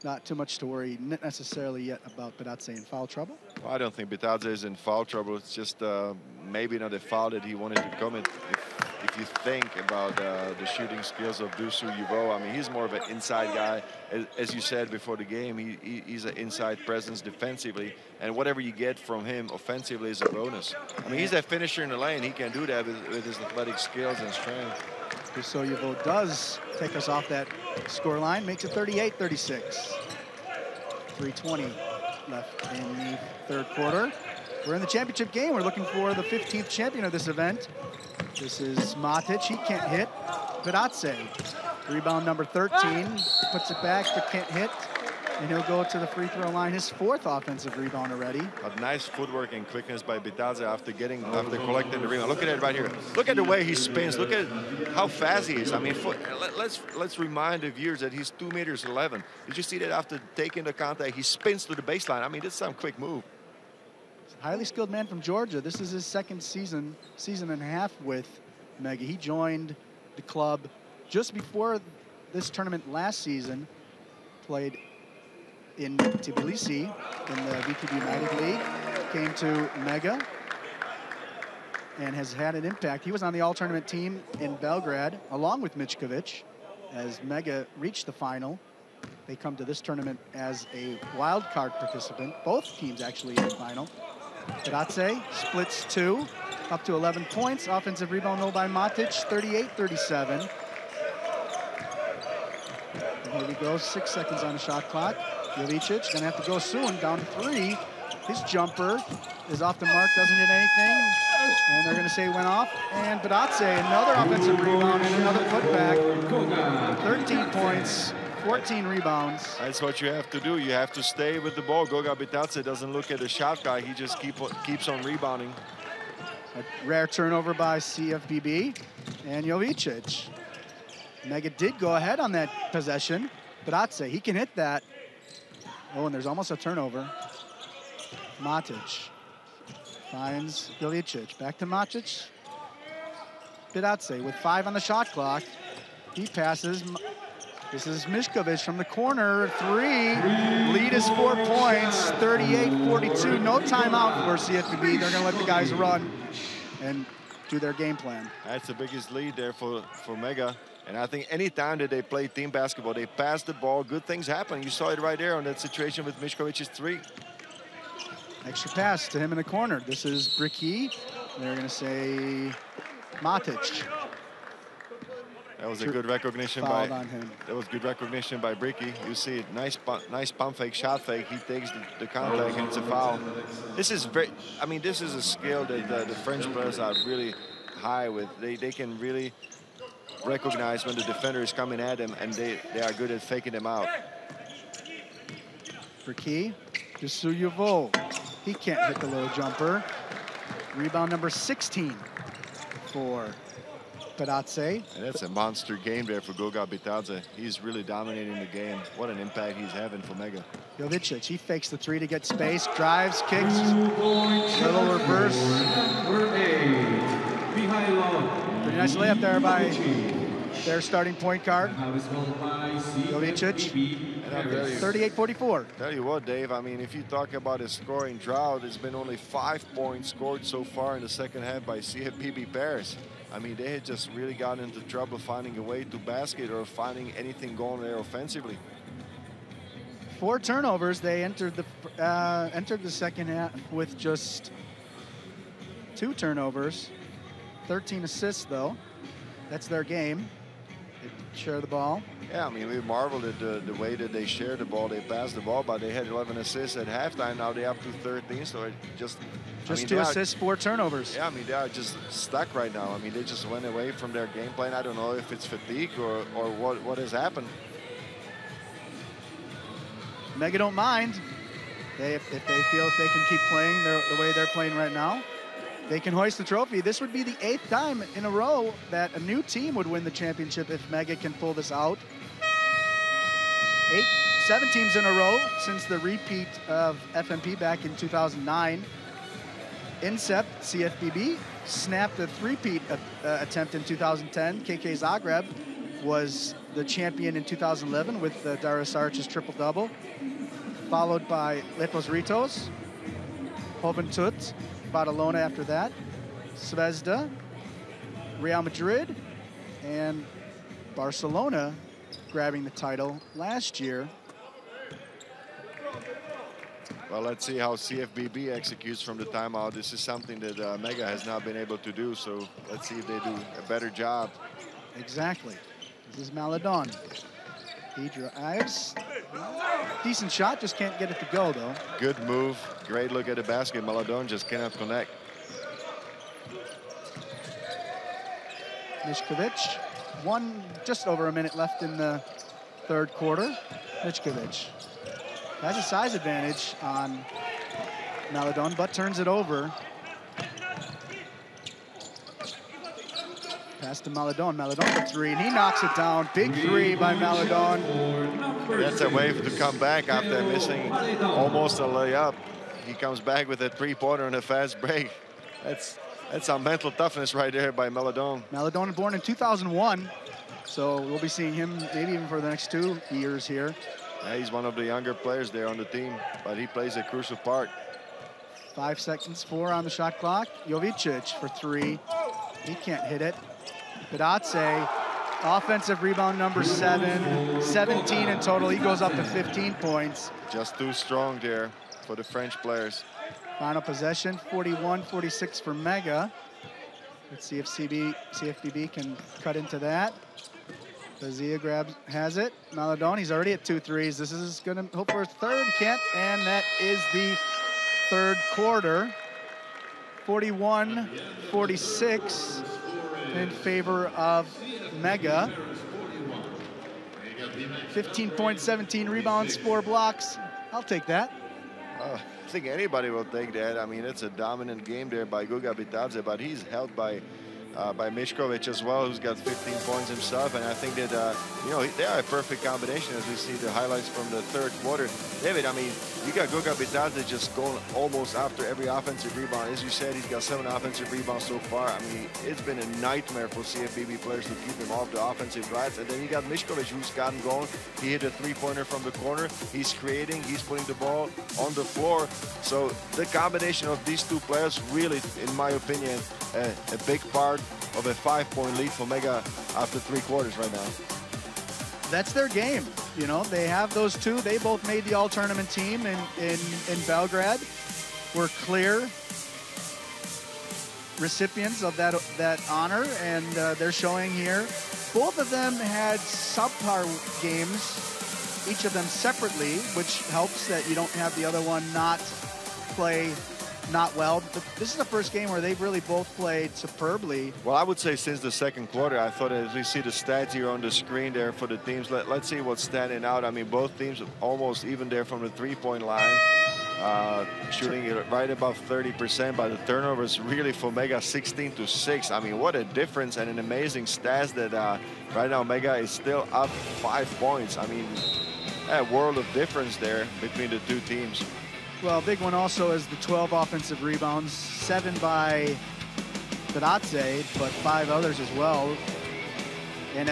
not too much to worry necessarily yet about Bitadze in foul trouble. Well, I don't think Bitadze is in foul trouble. It's just maybe not a foul that he wanted to commit. If you think about the shooting skills of Dusu Yuvo, I mean, he's more of an inside guy. As you said before the game, he's an inside presence defensively, and whatever you get from him offensively is a bonus. I mean, he's a finisher in the lane. He can do that with his athletic skills and strength. Dusu Yuvo does take us off that score line, makes it 38-36. 3:20 left in the third quarter. We're in the championship game. We're looking for the 15th champion of this event. This is Matic. He can't hit. Bitadze, rebound number 13, puts it back but can't hit. And he'll go to the free throw line, his fourth offensive rebound already. A nice footwork and quickness by Bitadze after collecting the rebound. Look at it right here. Look at the way he spins. Look at how fast he is. I mean, let's remind the viewers that he's 2'11". Did you see that after taking the contact, he spins to the baseline? I mean, this is some quick move. Highly skilled man from Georgia. This is his second season and a half with Mega. He joined the club just before this tournament last season, played in Tbilisi in the VTB United League, came to Mega and has had an impact. He was on the all-tournament team in Belgrade along with Michkovic as Mega reached the final. They come to this tournament as a wild card participant. Both teams actually in the final. Bitadze splits two, up to 11 points. Offensive rebound though by Matic, 38-37. And here we go, 6 seconds on the shot clock. Jovicic gonna have to go soon, down to 3. His jumper is off the mark, doesn't hit anything. And they're gonna say it went off. And Bitadze, another offensive rebound and another putback. 13 points. 14 rebounds. That's what you have to do. You have to stay with the ball. Goga Bitadze doesn't look at the shot guy. He just keeps on rebounding. A rare turnover by CFBB and Jovicic. Mega did go ahead on that possession. Bitadze, he can hit that. Oh, and there's almost a turnover. Matic finds Jovicic. Back to Matic. Bitadze with 5 on the shot clock. He passes. This is Michkovic from the corner, 3. Lead is 4 points, 38-42. No timeout for CFBB. They're gonna let the guys run and do their game plan. That's the biggest lead there for Mega. And I think any time that they play team basketball, they pass the ball, good things happen. You saw it right there on that situation with Michkovic's 3. Extra pass to him in the corner. This is Bricky. They're gonna say Matic. That was a good recognition by him. That was good recognition by Bricky. You see it, nice pump fake, shot fake. He takes the contact and it's a foul. This is this is a skill that the French players are really high with. They can really recognize when the defender is coming at them, and they are good at faking them out. Bricky, Dusu Yuvo. He can't hit the low jumper. Rebound number 16 for Bitadze. And that's a monster game there for Goga Bitadze. He's really dominating the game. What an impact he's having for Mega. Jovicic, he fakes the 3 to get space, drives, kicks, little reverse. Pretty nice layup there by their starting point guard, Jovicic. 38-44. Tell you what, Dave, I mean, if you talk about a scoring drought, it's been only 5 points scored so far in the second half by CFBB Paris. I mean, they had just really gotten into trouble finding a way to basket or finding anything going there offensively. 4 turnovers. They entered the second half with just 2 turnovers. 13 assists, though. That's their game. They share the ball. Yeah, I mean, we marveled at the way that they shared the ball. They passed the ball, but they had 11 assists at halftime. Now they're up to 13, so it just 2 assists, 4 turnovers. Yeah, I mean, they are just stuck right now. I mean, they just went away from their game plan. I don't know if it's fatigue or what has happened. Mega don't mind. If they feel if they can keep playing the way they're playing right now. they can hoist the trophy. This would be the 8th time in a row that a new team would win the championship if Mega can pull this out. 7 teams in a row since the repeat of FMP back in 2009. INSEP, CFBB, snapped a three-peat attempt in 2010. KK Zagreb was the champion in 2011 with Darius Saric's triple-double, followed by Lepos Ritos, Juventud, Badalona after that, Zvezda, Real Madrid, and Barcelona grabbing the title last year. Well, let's see how CFBB executes from the timeout. This is something that Mega has not been able to do, so let's see if they do a better job. Exactly. This is Maladon. He drives. Decent shot, just can't get it to go, though. Good move. Great look at the basket. Maladon just cannot connect. Mišković. Just over a minute left in the third quarter. Mišković has a size advantage on Maladon, but turns it over. Pass to Maladon. Maladon for three, and he knocks it down. Big three by Maladon. That's a way to come back after missing almost a layup. He comes back with a three-pointer and a fast break. That's some mental toughness right there by Maladon. Maladon born in 2001, so we'll be seeing him maybe even for the next 2 years here. Yeah, he's one of the younger players there on the team, but he plays a crucial part. 5 seconds, 4 on the shot clock. Jovicic for three. He can't hit it. Bidatse, offensive rebound number 7, 17 in total. He goes up to 15 points. Just too strong there for the French players. Final possession, 41-46 for Mega. Let's see if CFBB can cut into that. Bazia has it. Maladon, he's already at 2 threes. This is gonna hope for a third, can't, and that is the third quarter. 41-46 in favor of Mega. 15 points, 17 rebounds, 4 blocks. I'll take that. I think anybody will take that. I mean, it's a dominant game there by Guga Bitadze, but he's held by Mišković as well, who's got 15 points himself. And I think that, you know, they are a perfect combination as we see the highlights from the third quarter. David, I mean, you got Guga Bitadze just going almost after every offensive rebound. As you said, he's got 7 offensive rebounds so far. I mean, it's been a nightmare for CFBB players to keep him off the offensive glass. And then you got Mišković, who's gotten going. He hit a three-pointer from the corner. He's creating. He's putting the ball on the floor. So the combination of these two players really, in my opinion, a big part of a 5-point lead for Mega after 3 quarters right now. That's their game. You know, they have those two. They both made the all-tournament team in Belgrade. We're clear recipients of that honor, and they're showing here. Both of them had subpar games, each of them separately, which helps that you don't have the other one not play not well. But this is the first game where they've really both played superbly. Well, I would say since the second quarter, I thought as we see the stats here on the screen there for the teams, let's see what's standing out. I mean, both teams almost even there from the three-point line, shooting it right above 30%, but the turnovers really for Mega 16-6. I mean, what a difference and an amazing stats that right now Mega is still up 5 points. I mean, a world of difference there between the two teams. Well, a big one also is the 12 offensive rebounds, 7 by Bidatse, but 5 others as well. And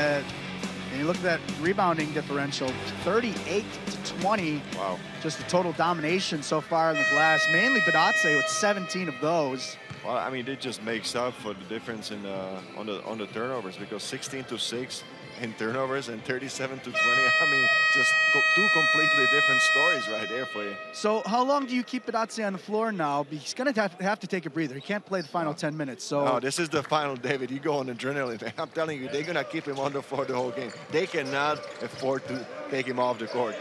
you look at that rebounding differential, 38-20. Wow. Just the total domination so far in the glass, mainly Bidatse with 17 of those. Well, I mean, it just makes up for the difference in on the turnovers, because 16-6 in turnovers and 37-20. I mean, just 2 completely different stories right there for you. So how long do you keep Bidatse on the floor now? He's going to have to take a breather. He can't play the final 10 minutes. So no, this is the final, David. You go on adrenaline. I'm telling you, they're going to keep him on the floor the whole game. They cannot afford to take him off the court.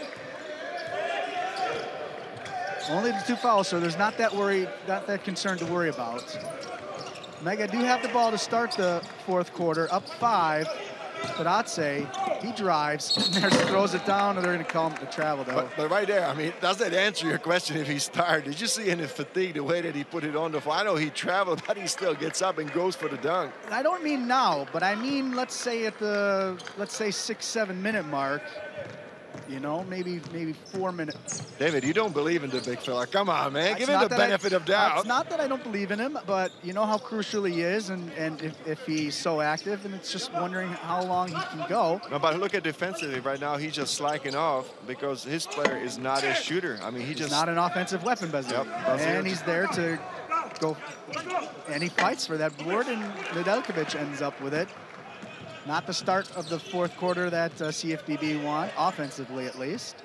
Only the 2 fouls, so there's not that concern to worry about. Mega do have the ball to start the fourth quarter, up 5. Bedatze, he drives, and throws it down, and they're going to call him to travel, though. But right there, I mean, does that answer your question if he's tired? Did you see in his fatigue the way that he put it on the floor? I know he traveled, but he still gets up and goes for the dunk. I don't mean now, but I mean, let's say at the, 6-7 minute mark, you know, maybe 4 minutes. David, you don't believe in the big fella. Come on, man. Give him the benefit of doubt. It's not that I don't believe in him, but you know how crucial he is, and if he's so active, and it's just wondering how long he can go. No, but look at defensively right now. He's just slacking off because his player is not a shooter. I mean, he's not an offensive weapon, Bazil. Yep, and he's there to go, and he fights for that board, and Nedeljkovic ends up with it. Not the start of the fourth quarter that CFBB won, offensively at least.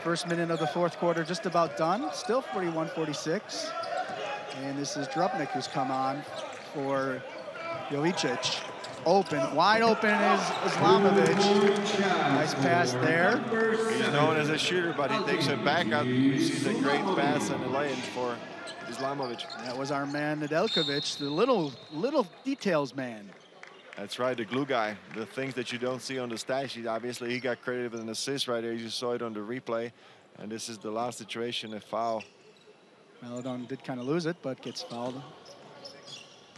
First minute of the fourth quarter just about done, still 41-46. And this is Drupnik who's come on for U18. Open, wide open is Islamovic. Nice pass there. He's known as a shooter, but he takes it back up. He sees a great pass and a lay-in for Islamovic. That was our man Nedeljkovic, the little details man. That's right, the glue guy. The things that you don't see on the stat sheet. Obviously, he got credited with an assist right there. You saw it on the replay. And this is the last situation, a foul. Maledon did kind of lose it, but gets fouled.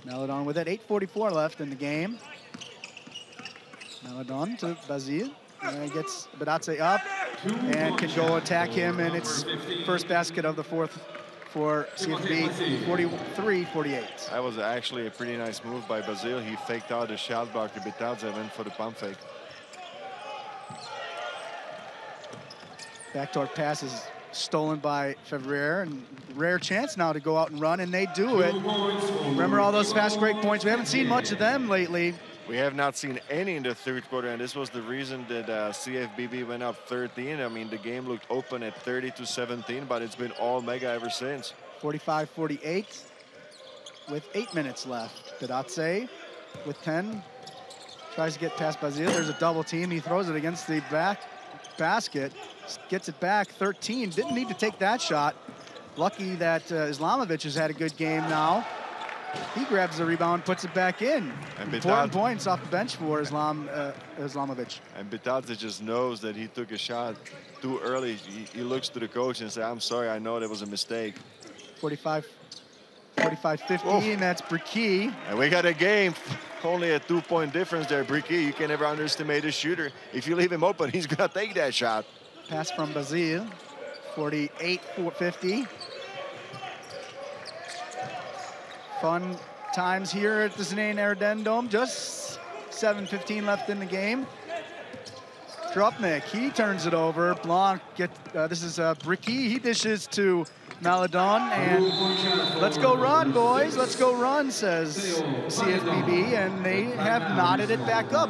Maledon with it, 8:44 left in the game. Maledon to Bazil. And gets Bedatze up and can go attack him. And it's first basket of the fourth for CFB, 43-48. That was actually a pretty nice move by Bazil. He faked out the shot block to Bedatze, went for the pump fake. Backdoor pass is stolen by Fevrier, and rare chance now to go out and run, and they do it. Remember all those fast break points? We haven't seen much of them lately. We have not seen any in the third quarter, and this was the reason that CFBB went up 13. I mean, the game looked open at 30-17, but it's been all mega ever since. 45-48 with 8 minutes left. Bedatze with 10. Tries to get past Bazil. There's a double team. He throws it against the back basket. Gets it back, 13. Didn't need to take that shot. Lucky that Islamovic has had a good game now. He grabs the rebound, puts it back in. And important points off the bench for Islamovic. And Bedatze just knows that he took a shot too early. He looks to the coach and says, I'm sorry, I know that was a mistake. 45-50, and that's Bricky. And we got a game. Only a 2-point difference there, Bricky. You can never underestimate a shooter. If you leave him open, he's going to take that shot. Pass from Bazil, 48-50. Fun times here at the Zinedine Erden Dome. Just 7:15 left in the game. Drupnik, he turns it over. Blanc, this is Bricky. He dishes to Maledon, and let's go run, boys. Let's go run, says CFBB, and they have knotted it back up.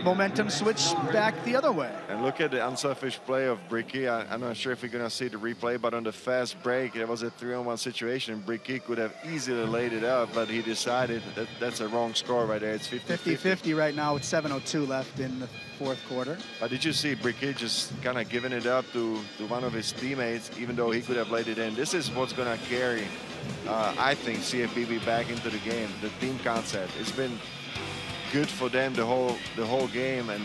Momentum switch back the other way. And look at the unselfish play of Bricky. I'm not sure if we're going to see the replay, but on the fast break, it was a 3-on-1 situation. Bricky could have easily laid it up, but he decided that that's a wrong score right there. It's 50-50 right now with 7:02 left in the fourth quarter. But did you see Bricky just kind of giving it up to one of his teammates, even though he could have laid it in? This is what's going to carry, I think, CFBB back into the game. The team concept. It's been good for them the whole game, and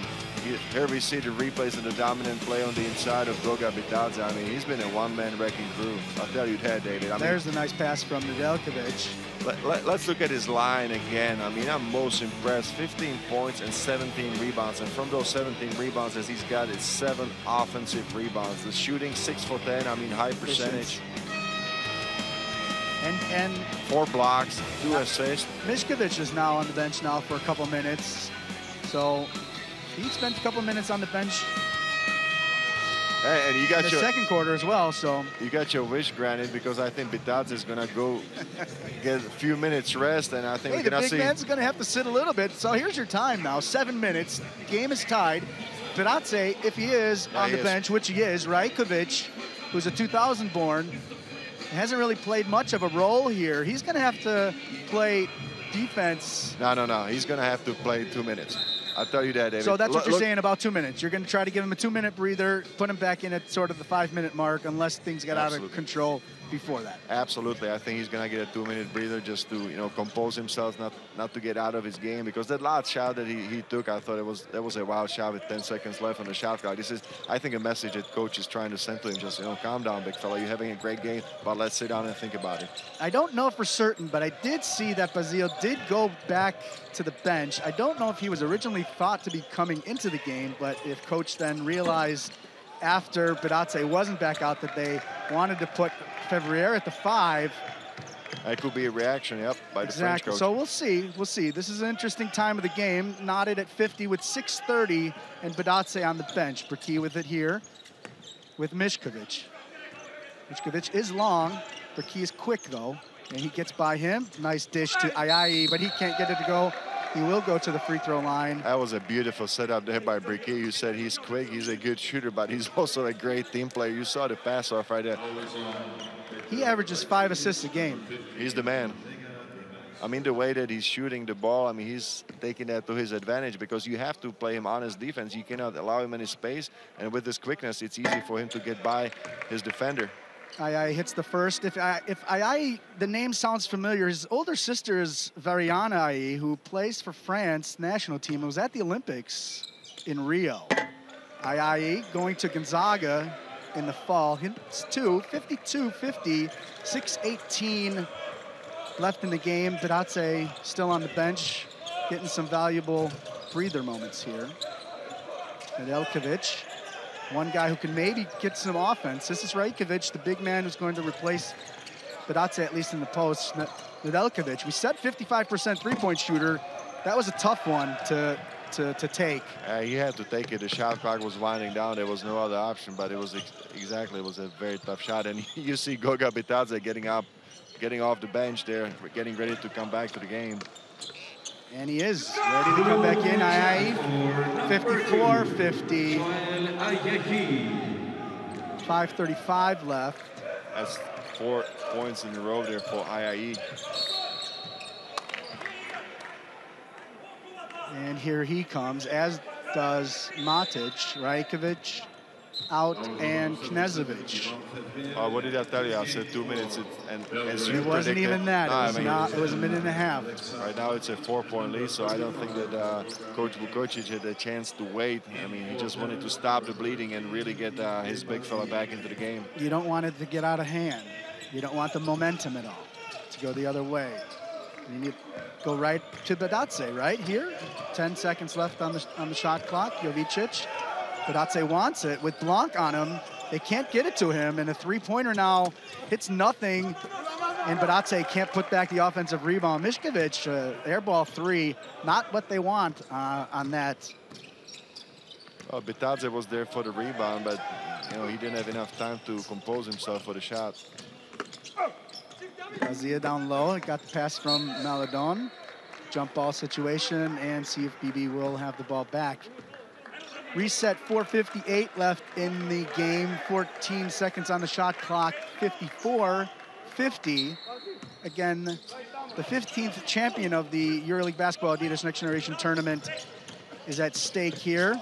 here we see the replays of the dominant play on the inside of Goga Bedatze. I mean, he's been a one-man wrecking crew. I'll tell you that, David. There's a nice pass from Nedeljkovic. Let's look at his line again. I mean, I'm most impressed. 15 points and 17 rebounds, and from those 17 rebounds as he's got is 7 offensive rebounds. The shooting 6 for 10. I mean, high percentage. And 4 blocks, 2 assists. Mišković is now on the bench now for a couple minutes. So he spent a couple minutes on the bench. Hey, and you got in the second quarter as well, so. You got your wish granted, because I think Bedatze is going to go get a few minutes rest, and I think we're going to see. The big man's going to have to sit a little bit. So here's your time now, 7 minutes. Game is tied. Bedatze, if he is on the bench, which he is, Rajkovic, who's a 2000 born, hasn't really played much of a role here. He's going to have to play defense. No. He's going to have to play 2 minutes. I'll tell you that, David. So that's what you're saying about 2 minutes. You're going to try to give him a 2-minute breather, put him back in at sort of the 5-minute mark, unless things get out of control before that. Absolutely. I think he's going to get a 2-minute breather just to, you know, compose himself, not to get out of his game. Because that last shot that he took, I thought that was a wild shot with 10 seconds left on the shot clock. This is, I think, a message that coach is trying to send to him. Just, you know, calm down, big fella. You're having a great game, but let's sit down and think about it. I don't know for certain, but I did see that Basile did go back to the bench. I don't know if he was originally thought to be coming into the game, but if coach then realized after Badatse wasn't back out that they wanted to put Fevrier at the 5. That could be a reaction, yep, by the French coach. So we'll see. We'll see. This is an interesting time of the game. Knotted at 50 with 6:30, and Badatse on the bench. Berkey with it here with Mišković. Mišković is long. Berkey is quick, though, and he gets by him. Nice dish to Ayayi, but he can't get it to go. He will go to the free throw line. That was a beautiful setup there by Berkey. You said he's quick, he's a good shooter, but he's also a great team player. You saw the pass off right there. He averages 5 assists a game. He's the man. I mean, the way that he's shooting the ball, I mean, he's taking that to his advantage because you have to play him on his defense. You cannot allow him any space, and with his quickness, it's easy for him to get by his defender. Ayayi hits the first. If Ayayi, the name sounds familiar, his older sister is Variana Ayayi, who plays for France national team. It was at the Olympics in Rio. Ayayi going to Gonzaga in the fall. Hits 2, 52-50, 6:18 left in the game. Badatse still on the bench, getting some valuable breather moments here. Nedeljković, one guy who can maybe get some offense. This is Rajkovic, the big man who's going to replace Badatse, at least in the post. Nedeljković, we said 55% three-point shooter. That was a tough one to take. He had to take it. The shot clock was winding down. There was no other option, but it was it was a very tough shot. And you see Goga Bitadze getting off the bench there, getting ready to come back to the game. And he is ready to come back in. Ayayi, 54-50. 5:35 left. That's 4 points in a row there for Ayayi. And here he comes, as does Matic, Rajkovic out, and Knežević. What did I tell you? I said 2 minutes, and it wasn't even that. It was a minute and a half. Right now it's a 4-point lead, so I don't think that Coach Vukovic had a chance to wait. I mean, he just wanted to stop the bleeding and really get his big fella back into the game. You don't want it to get out of hand. You don't want the momentum at all to go the other way. You need to go right to Badatse, right here. 10 seconds left on the shot clock. Jovičić. Badatse wants it with Blanc on him. They can't get it to him, and a three-pointer now hits nothing, and Badatse can't put back the offensive rebound. Mišković, airball 3, not what they want on that. Well, Bitadze was there for the rebound, but you know, he didn't have enough time to compose himself for the shot. Azia down low, got the pass from Maladon. Jump ball situation, and CFBB will have the ball back. Reset, 4:58 left in the game. 14 seconds on the shot clock, 54-50. Again, the 15th champion of the EuroLeague Basketball Adidas Next Generation Tournament is at stake here.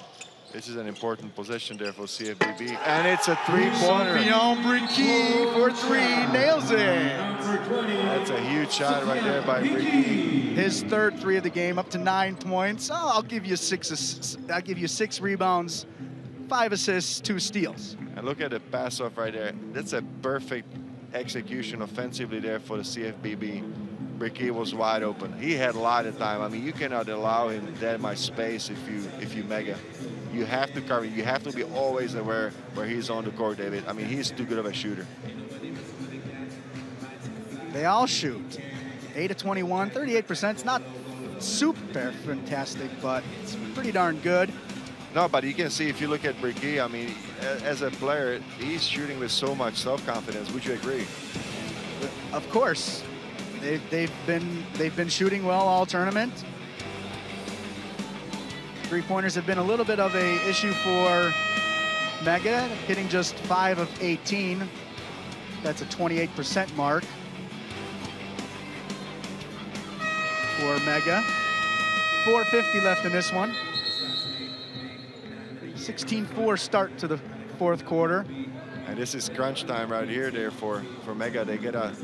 This is an important possession there for CFBB, and it's a three-pointer. Sofian Berkey for 3, nails it. That's a huge shot right there by Berkey. His third 3 of the game, up to 9 points. Oh, I'll give you 6 rebounds, 5 assists, 2 steals. And look at the pass off right there. That's a perfect execution offensively there for the CFBB. Berkey was wide open. He had a lot of time. I mean, you cannot allow him that much space if you mega. You have to cover. You have to be always aware where he's on the court, David. I mean, he's too good of a shooter. They all shoot. 8 of 21, 38%. It's not super fantastic, but it's pretty darn good. No, but you can see if you look at Berkey, I mean, as a player, he's shooting with so much self-confidence. Would you agree? Of course. They've been shooting well all tournament. Three-pointers have been a little bit of a issue for Mega, hitting just 5 of 18. That's a 28% mark for Mega. 4:50 left in this one. 16-4 start to the fourth quarter. And this is crunch time right here there for Mega. They gotta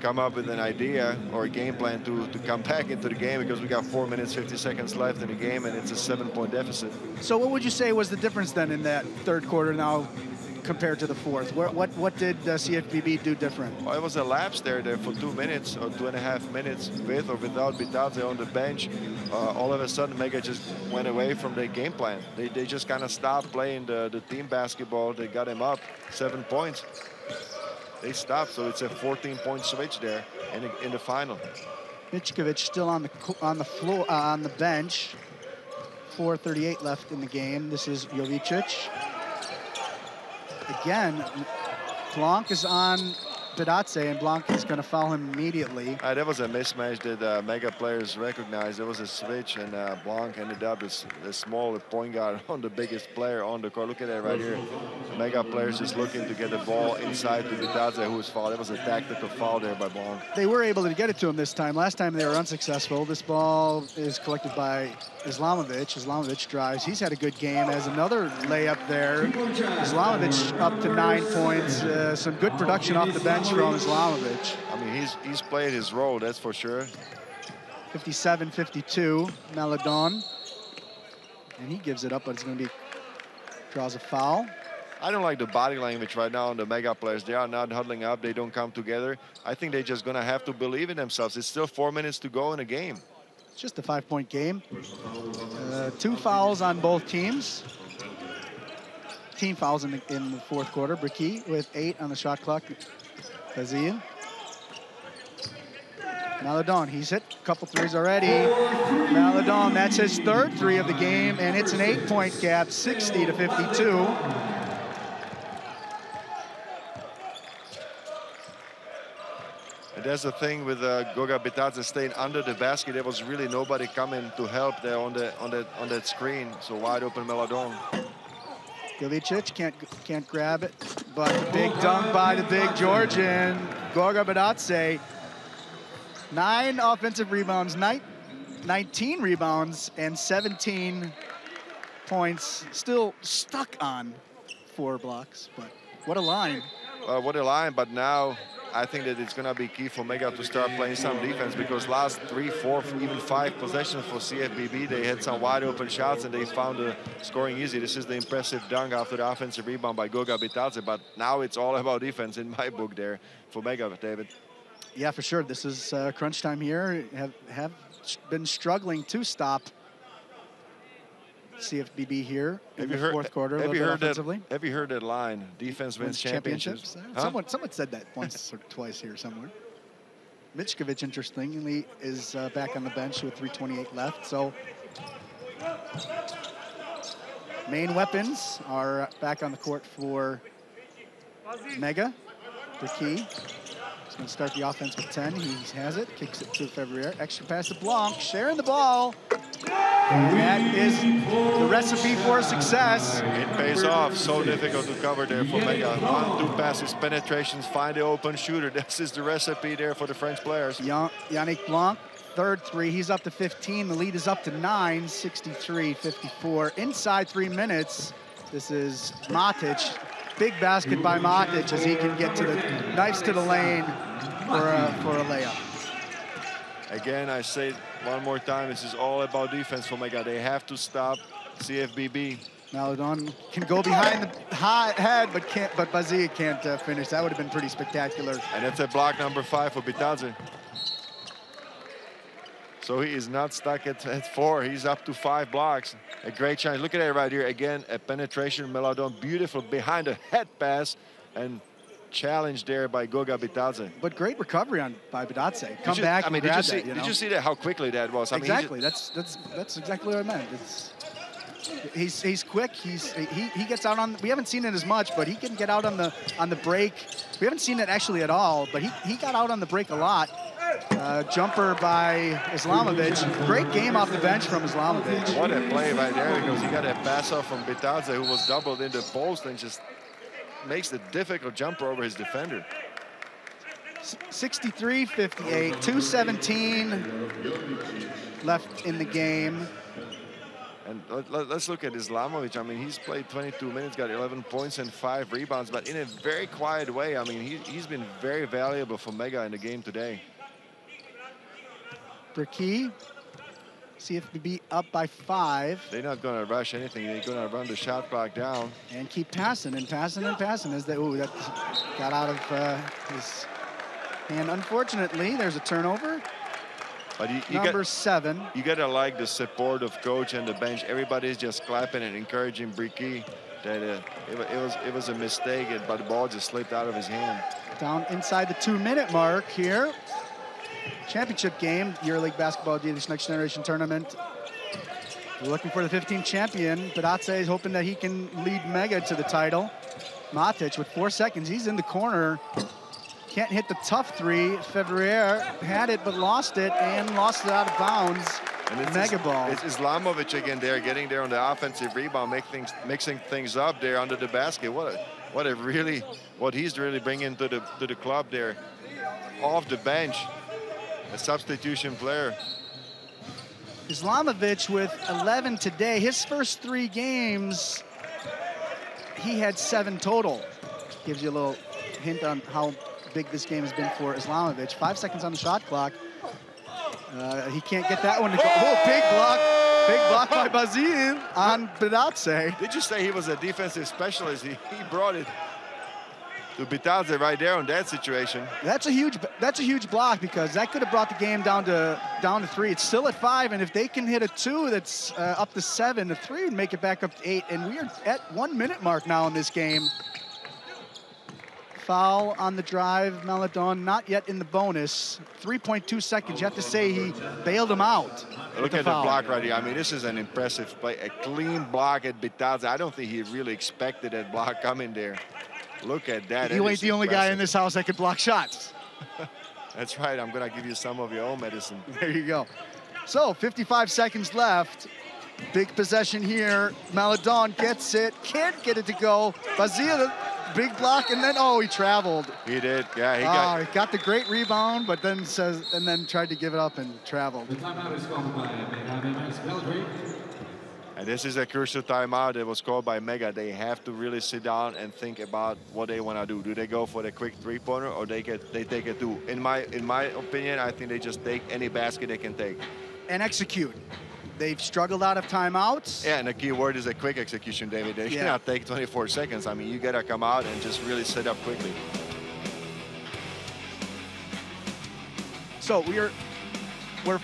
come up with an idea or a game plan to come back into the game, because we got 4 minutes, 50 seconds left in the game, and it's a 7-point deficit. So what would you say was the difference then in that third quarter now compared to the fourth? What did CFBB do different? Well, it was a lapse there for 2 minutes or 2.5 minutes with or without Bitadze on the bench. All of a sudden, Mega just went away from their game plan. They just kind of stopped playing the team basketball. They got him up 7 points. They stopped, so it's a 14-point switch there in the final. Michkovic still on the floor on the bench. 4:38 left in the game. This is Jovic. Again, Blanc is on Bitadze, and Blanc is going to foul him immediately. That was a mismatch that Mega players recognized. There was a switch, and Blanc ended up as the smaller point guard on the biggest player on the court. Look at that right here. Mega players just looking to get the ball inside to Bitadze, who was fouled. It was a tactical foul there by Blanc. They were able to get it to him this time. Last time they were unsuccessful. This ball is collected by Islamovic. Islamovic drives. He's had a good game. Has another layup there. Islamovic up to 9 points. Some good production off the bench from Islamovic. I mean, he's played his role, that's for sure. 57-52, Maladon. And he gives it up, but it's going to be, draws a foul. I don't like the body language right now on the Mega players. They are not huddling up. They don't come together. I think they're just going to have to believe in themselves. It's still 4 minutes to go in a game. It's just a 5-point game. 2 fouls on both teams. Team fouls in the fourth quarter. Bricky with 8 on the shot clock. Bazille. Maladon, he's hit a couple threes already. Maladon, that's his third 3 of the game, and it's an 8-point gap, 60-52. And that's the thing with Goga Bitadze staying under the basket. There was really nobody coming to help there on that screen. So wide open Maladon. Jovic can't grab it, but big dunk by the big Georgian, Goga Bitadze. 9 offensive rebounds, 19 rebounds, and 17 points. Still stuck on 4 blocks, but what a line. What a line, but now I think that it's going to be key for Mega to start playing some defense, because last 3, 4, even 5 possessions for CFBB, they had some wide open shots and they found the scoring easy. This is the impressive dunk after the offensive rebound by Goga Bitadze, but now it's all about defense in my book there for Mega, David. Yeah, for sure. This is crunch time here. Have been struggling to stop CFBB here in the fourth quarter. Have you heard that line? Defense wins championships. Huh? Someone said that once or twice here somewhere. Michkovic, interestingly, is back on the bench with 3:28 left. So main weapons are back on the court for Mega. Bricky. He's going to start the offense with 10. He has it. Kicks it to February. Extra pass to Blanc. Sharing the ball. And that is the recipe for success. It pays off. So difficult to cover there for Mega. 1-2 passes, penetrations, find the open shooter. This is the recipe there for the French players. Yannick Blanc, third 3. He's up to 15. The lead is up to 9, 63-54. Inside 3 minutes, this is Matic. Big basket by Matic as he can get to the knives to the lane for a layup. Again, I say one more time, this is all about defense for Mega. They have to stop CFBB. Maladon can go behind the head, but Bazille can't finish. That would have been pretty spectacular. And that's a block number 5 for Bitadze. So he is not stuck at 4. He's up to 5 blocks. A great chance. Look at that right here. Again, a penetration. Maladon, beautiful behind the head pass. And challenge there by Goga Bitadze. But great recovery by Bitadze. Come back and grab that, Did you see that, how quickly that was? I mean, exactly. That's exactly what I meant. He's quick. He gets out on. We haven't seen it as much, but he can get out on the break. We haven't seen it actually at all, but he got out on the break a lot. Jumper by Islamovic. Great game off the bench from Islamovic. What a play right there, because he got a pass off from Bitadze, who was doubled in the post and just makes the difficult jumper over his defender. 63-58, 2:17 left in the game. And let's look at Islamovic. I mean, he's played 22 minutes, got 11 points and 5 rebounds, but in a very quiet way. I mean, he's been very valuable for Mega in the game today. Bricky, CFBB up by 5. They're not going to rush anything. They're going to run the shot clock down. And keep passing and passing and passing as they, ooh, that got out of his hand. Unfortunately, there's a turnover. But Number 7. You got to like the support of coach and the bench. Everybody's just clapping and encouraging Bricky. That it was a mistake, but the ball just slipped out of his hand. Down inside the 2-minute mark here. Championship game, EuroLeague Basketball Edition Next Generation Tournament. We're looking for the 15th champion. Badatse is hoping that he can lead Mega to the title. Matic with 4 seconds. He's in the corner. Can't hit the tough 3. February had it, but lost it, and lost it out of bounds. And Mega ball. It's Islamovic again there, getting there on the offensive rebound, mixing things up there under the basket. What he's really bringing to the club there, off the bench, a substitution player. Islamovic with 11 today. His first 3 games, he had 7 total. Gives you a little hint on how big this game has been for Islamovic. 5 seconds on the shot clock. He can't get that one to go. Oh, big block. Big block by Basile on Badatse. Did you say he was a defensive specialist? He brought it to Badatse right there on that situation. That's a huge block, because that could have brought the game down to 3. It's still at 5, and if they can hit a 2 that's up to 7, the 3 would make it back up to 8, and we are at 1 minute mark now in this game. Foul on the drive, Maladon not yet in the bonus. 3.2 seconds. You have to say he bailed him out. Look at the block right here. I mean, this is an impressive play. A clean block at Badatse. I don't think he really expected that block coming there. Look at that. You ain't the only guy in this house that could block shots. That's right. I'm going to give you some of your own medicine. There you go. So, 55 seconds left. Big possession here. Maladon gets it. Can't get it to go. Basile, big block, and then, oh, he traveled. He did, yeah. He got the great rebound, but then tried to give it up and traveled. The timeout is called by BEMAX BELGRADE. And this is a crucial timeout that was called by Mega. They have to really sit down and think about what they want to do. Do they go for the quick 3-pointer, or they take a 2? In my opinion, I think they just take any basket they can take. And execute. They've struggled out of timeouts. Yeah, and the key word is a quick execution, David. They cannot take 24 seconds. I mean, you got to come out and just really set up quickly. So we're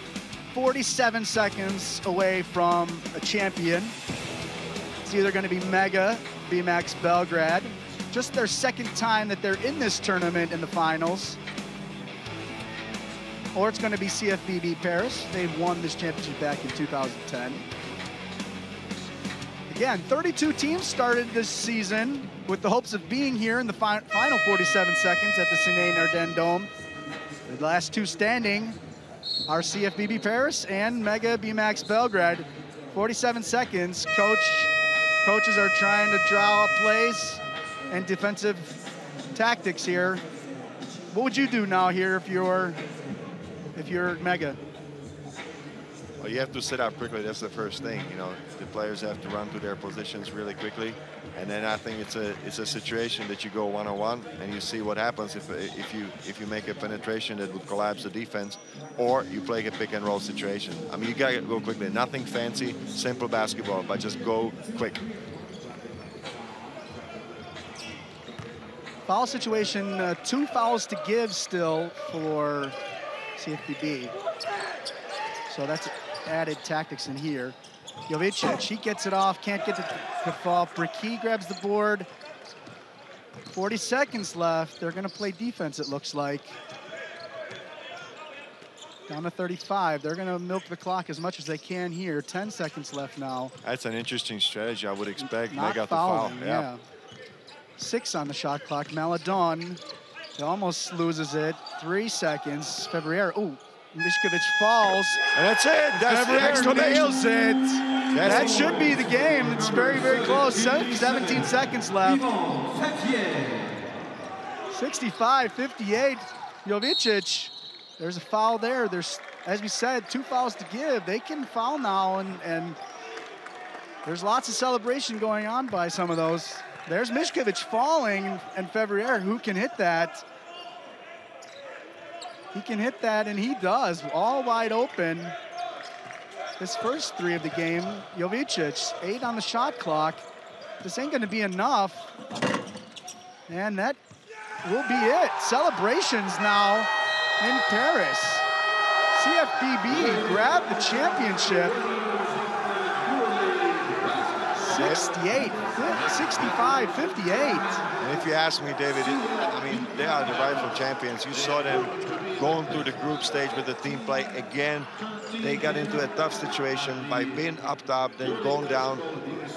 47 seconds away from a champion. It's either going to be Mega, BEMAX Belgrade. Just their 2nd time that they're in this tournament in the finals. Or it's going to be CFBB Paris. They've won this championship back in 2010. Again, 32 teams started this season with the hopes of being here in the final 47 seconds at the Sine Ardennes Dome. The last 2 standing are CFBB Paris and Mega BEMAX Belgrade. 47 seconds. Coaches are trying to draw up plays and defensive tactics here. What would you do now here if you're Mega? Well, you have to set up quickly. That's the first thing. You know, the players have to run to their positions really quickly, and then I think it's a situation that you go one-on-one and you see what happens if you make a penetration that would collapse the defense, or you play a pick-and-roll situation. I mean, you gotta go quickly. Nothing fancy, simple basketball, but just go quick. Foul situation, 2 fouls to give still for CFBB. So that's added tactics in here. Jovicic, he gets it off, can't get the fall. Bricky grabs the board. 40 seconds left. They're going to play defense, it looks like. Down to 35. They're going to milk the clock as much as they can here. 10 seconds left now. That's an interesting strategy. I would expect Mega to foul. Yeah. 6 on the shot clock. Maladon, he almost loses it. 3 seconds. February. Oh, Miskovic falls. And that's it. That's the exclamation. Nails it. That should be the game. It's very, very close. 17 seconds left. 65-58. Jovicic. There's a foul there. There's, as we said, 2 fouls to give. They can foul now, and There's lots of celebration going on by some of those. There's Mishkovic falling, and Fevrier, who can hit that? He can hit that, and he does, all wide open. His first three of the game, Jovicic, 8 on the shot clock. This ain't gonna be enough. And that will be it. Celebrations now in Paris. CFBB grabbed the championship. 65-58. And if you ask me, David, I mean, they are the rightful champions. You saw them going through the group stage with the team play. Again, they got into a tough situation by being up top, then going down,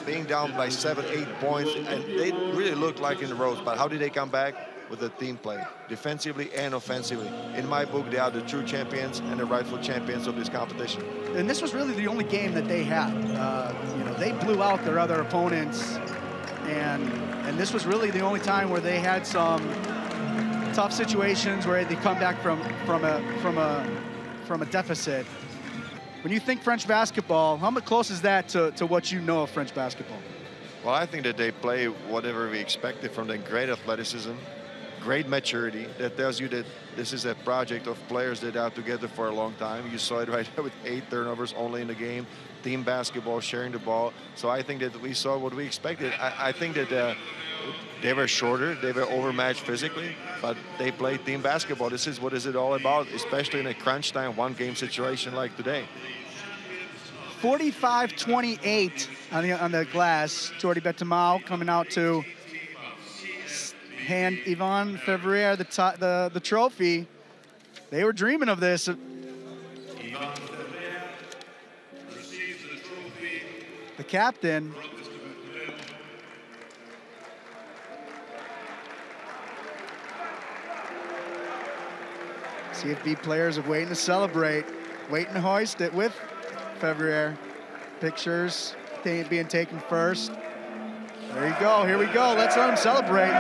being down by 7, 8 points, and they really looked like in the ropes. But how did they come back? With the team play, defensively and offensively. In my book, they are the true champions and the rightful champions of this competition. And this was really the only game that they had. You know, they blew out their other opponents, and this was really the only time where they had some tough situations where they come back from a deficit. When you think French basketball, how much close is that to what you know of French basketball? Well, I think that they play whatever we expected from them. Great athleticism, great maturity. That tells you that this is a project of players that are together for a long time. You saw it right there with 8 turnovers only in the game. Team basketball, sharing the ball. So I think that we saw what we expected. I think that they were shorter, they were overmatched physically, but they played team basketball. This is what is it all about, especially in a crunch time, one-game situation like today. 45-28 on the glass. Jordi Betamau coming out to hand Yvan Fevrier the trophy. They were dreaming of this. The captain. CFB players are waiting to celebrate, waiting to hoist it with Fevrier. Pictures being taken first. There you go, here we go. Let's let them celebrate.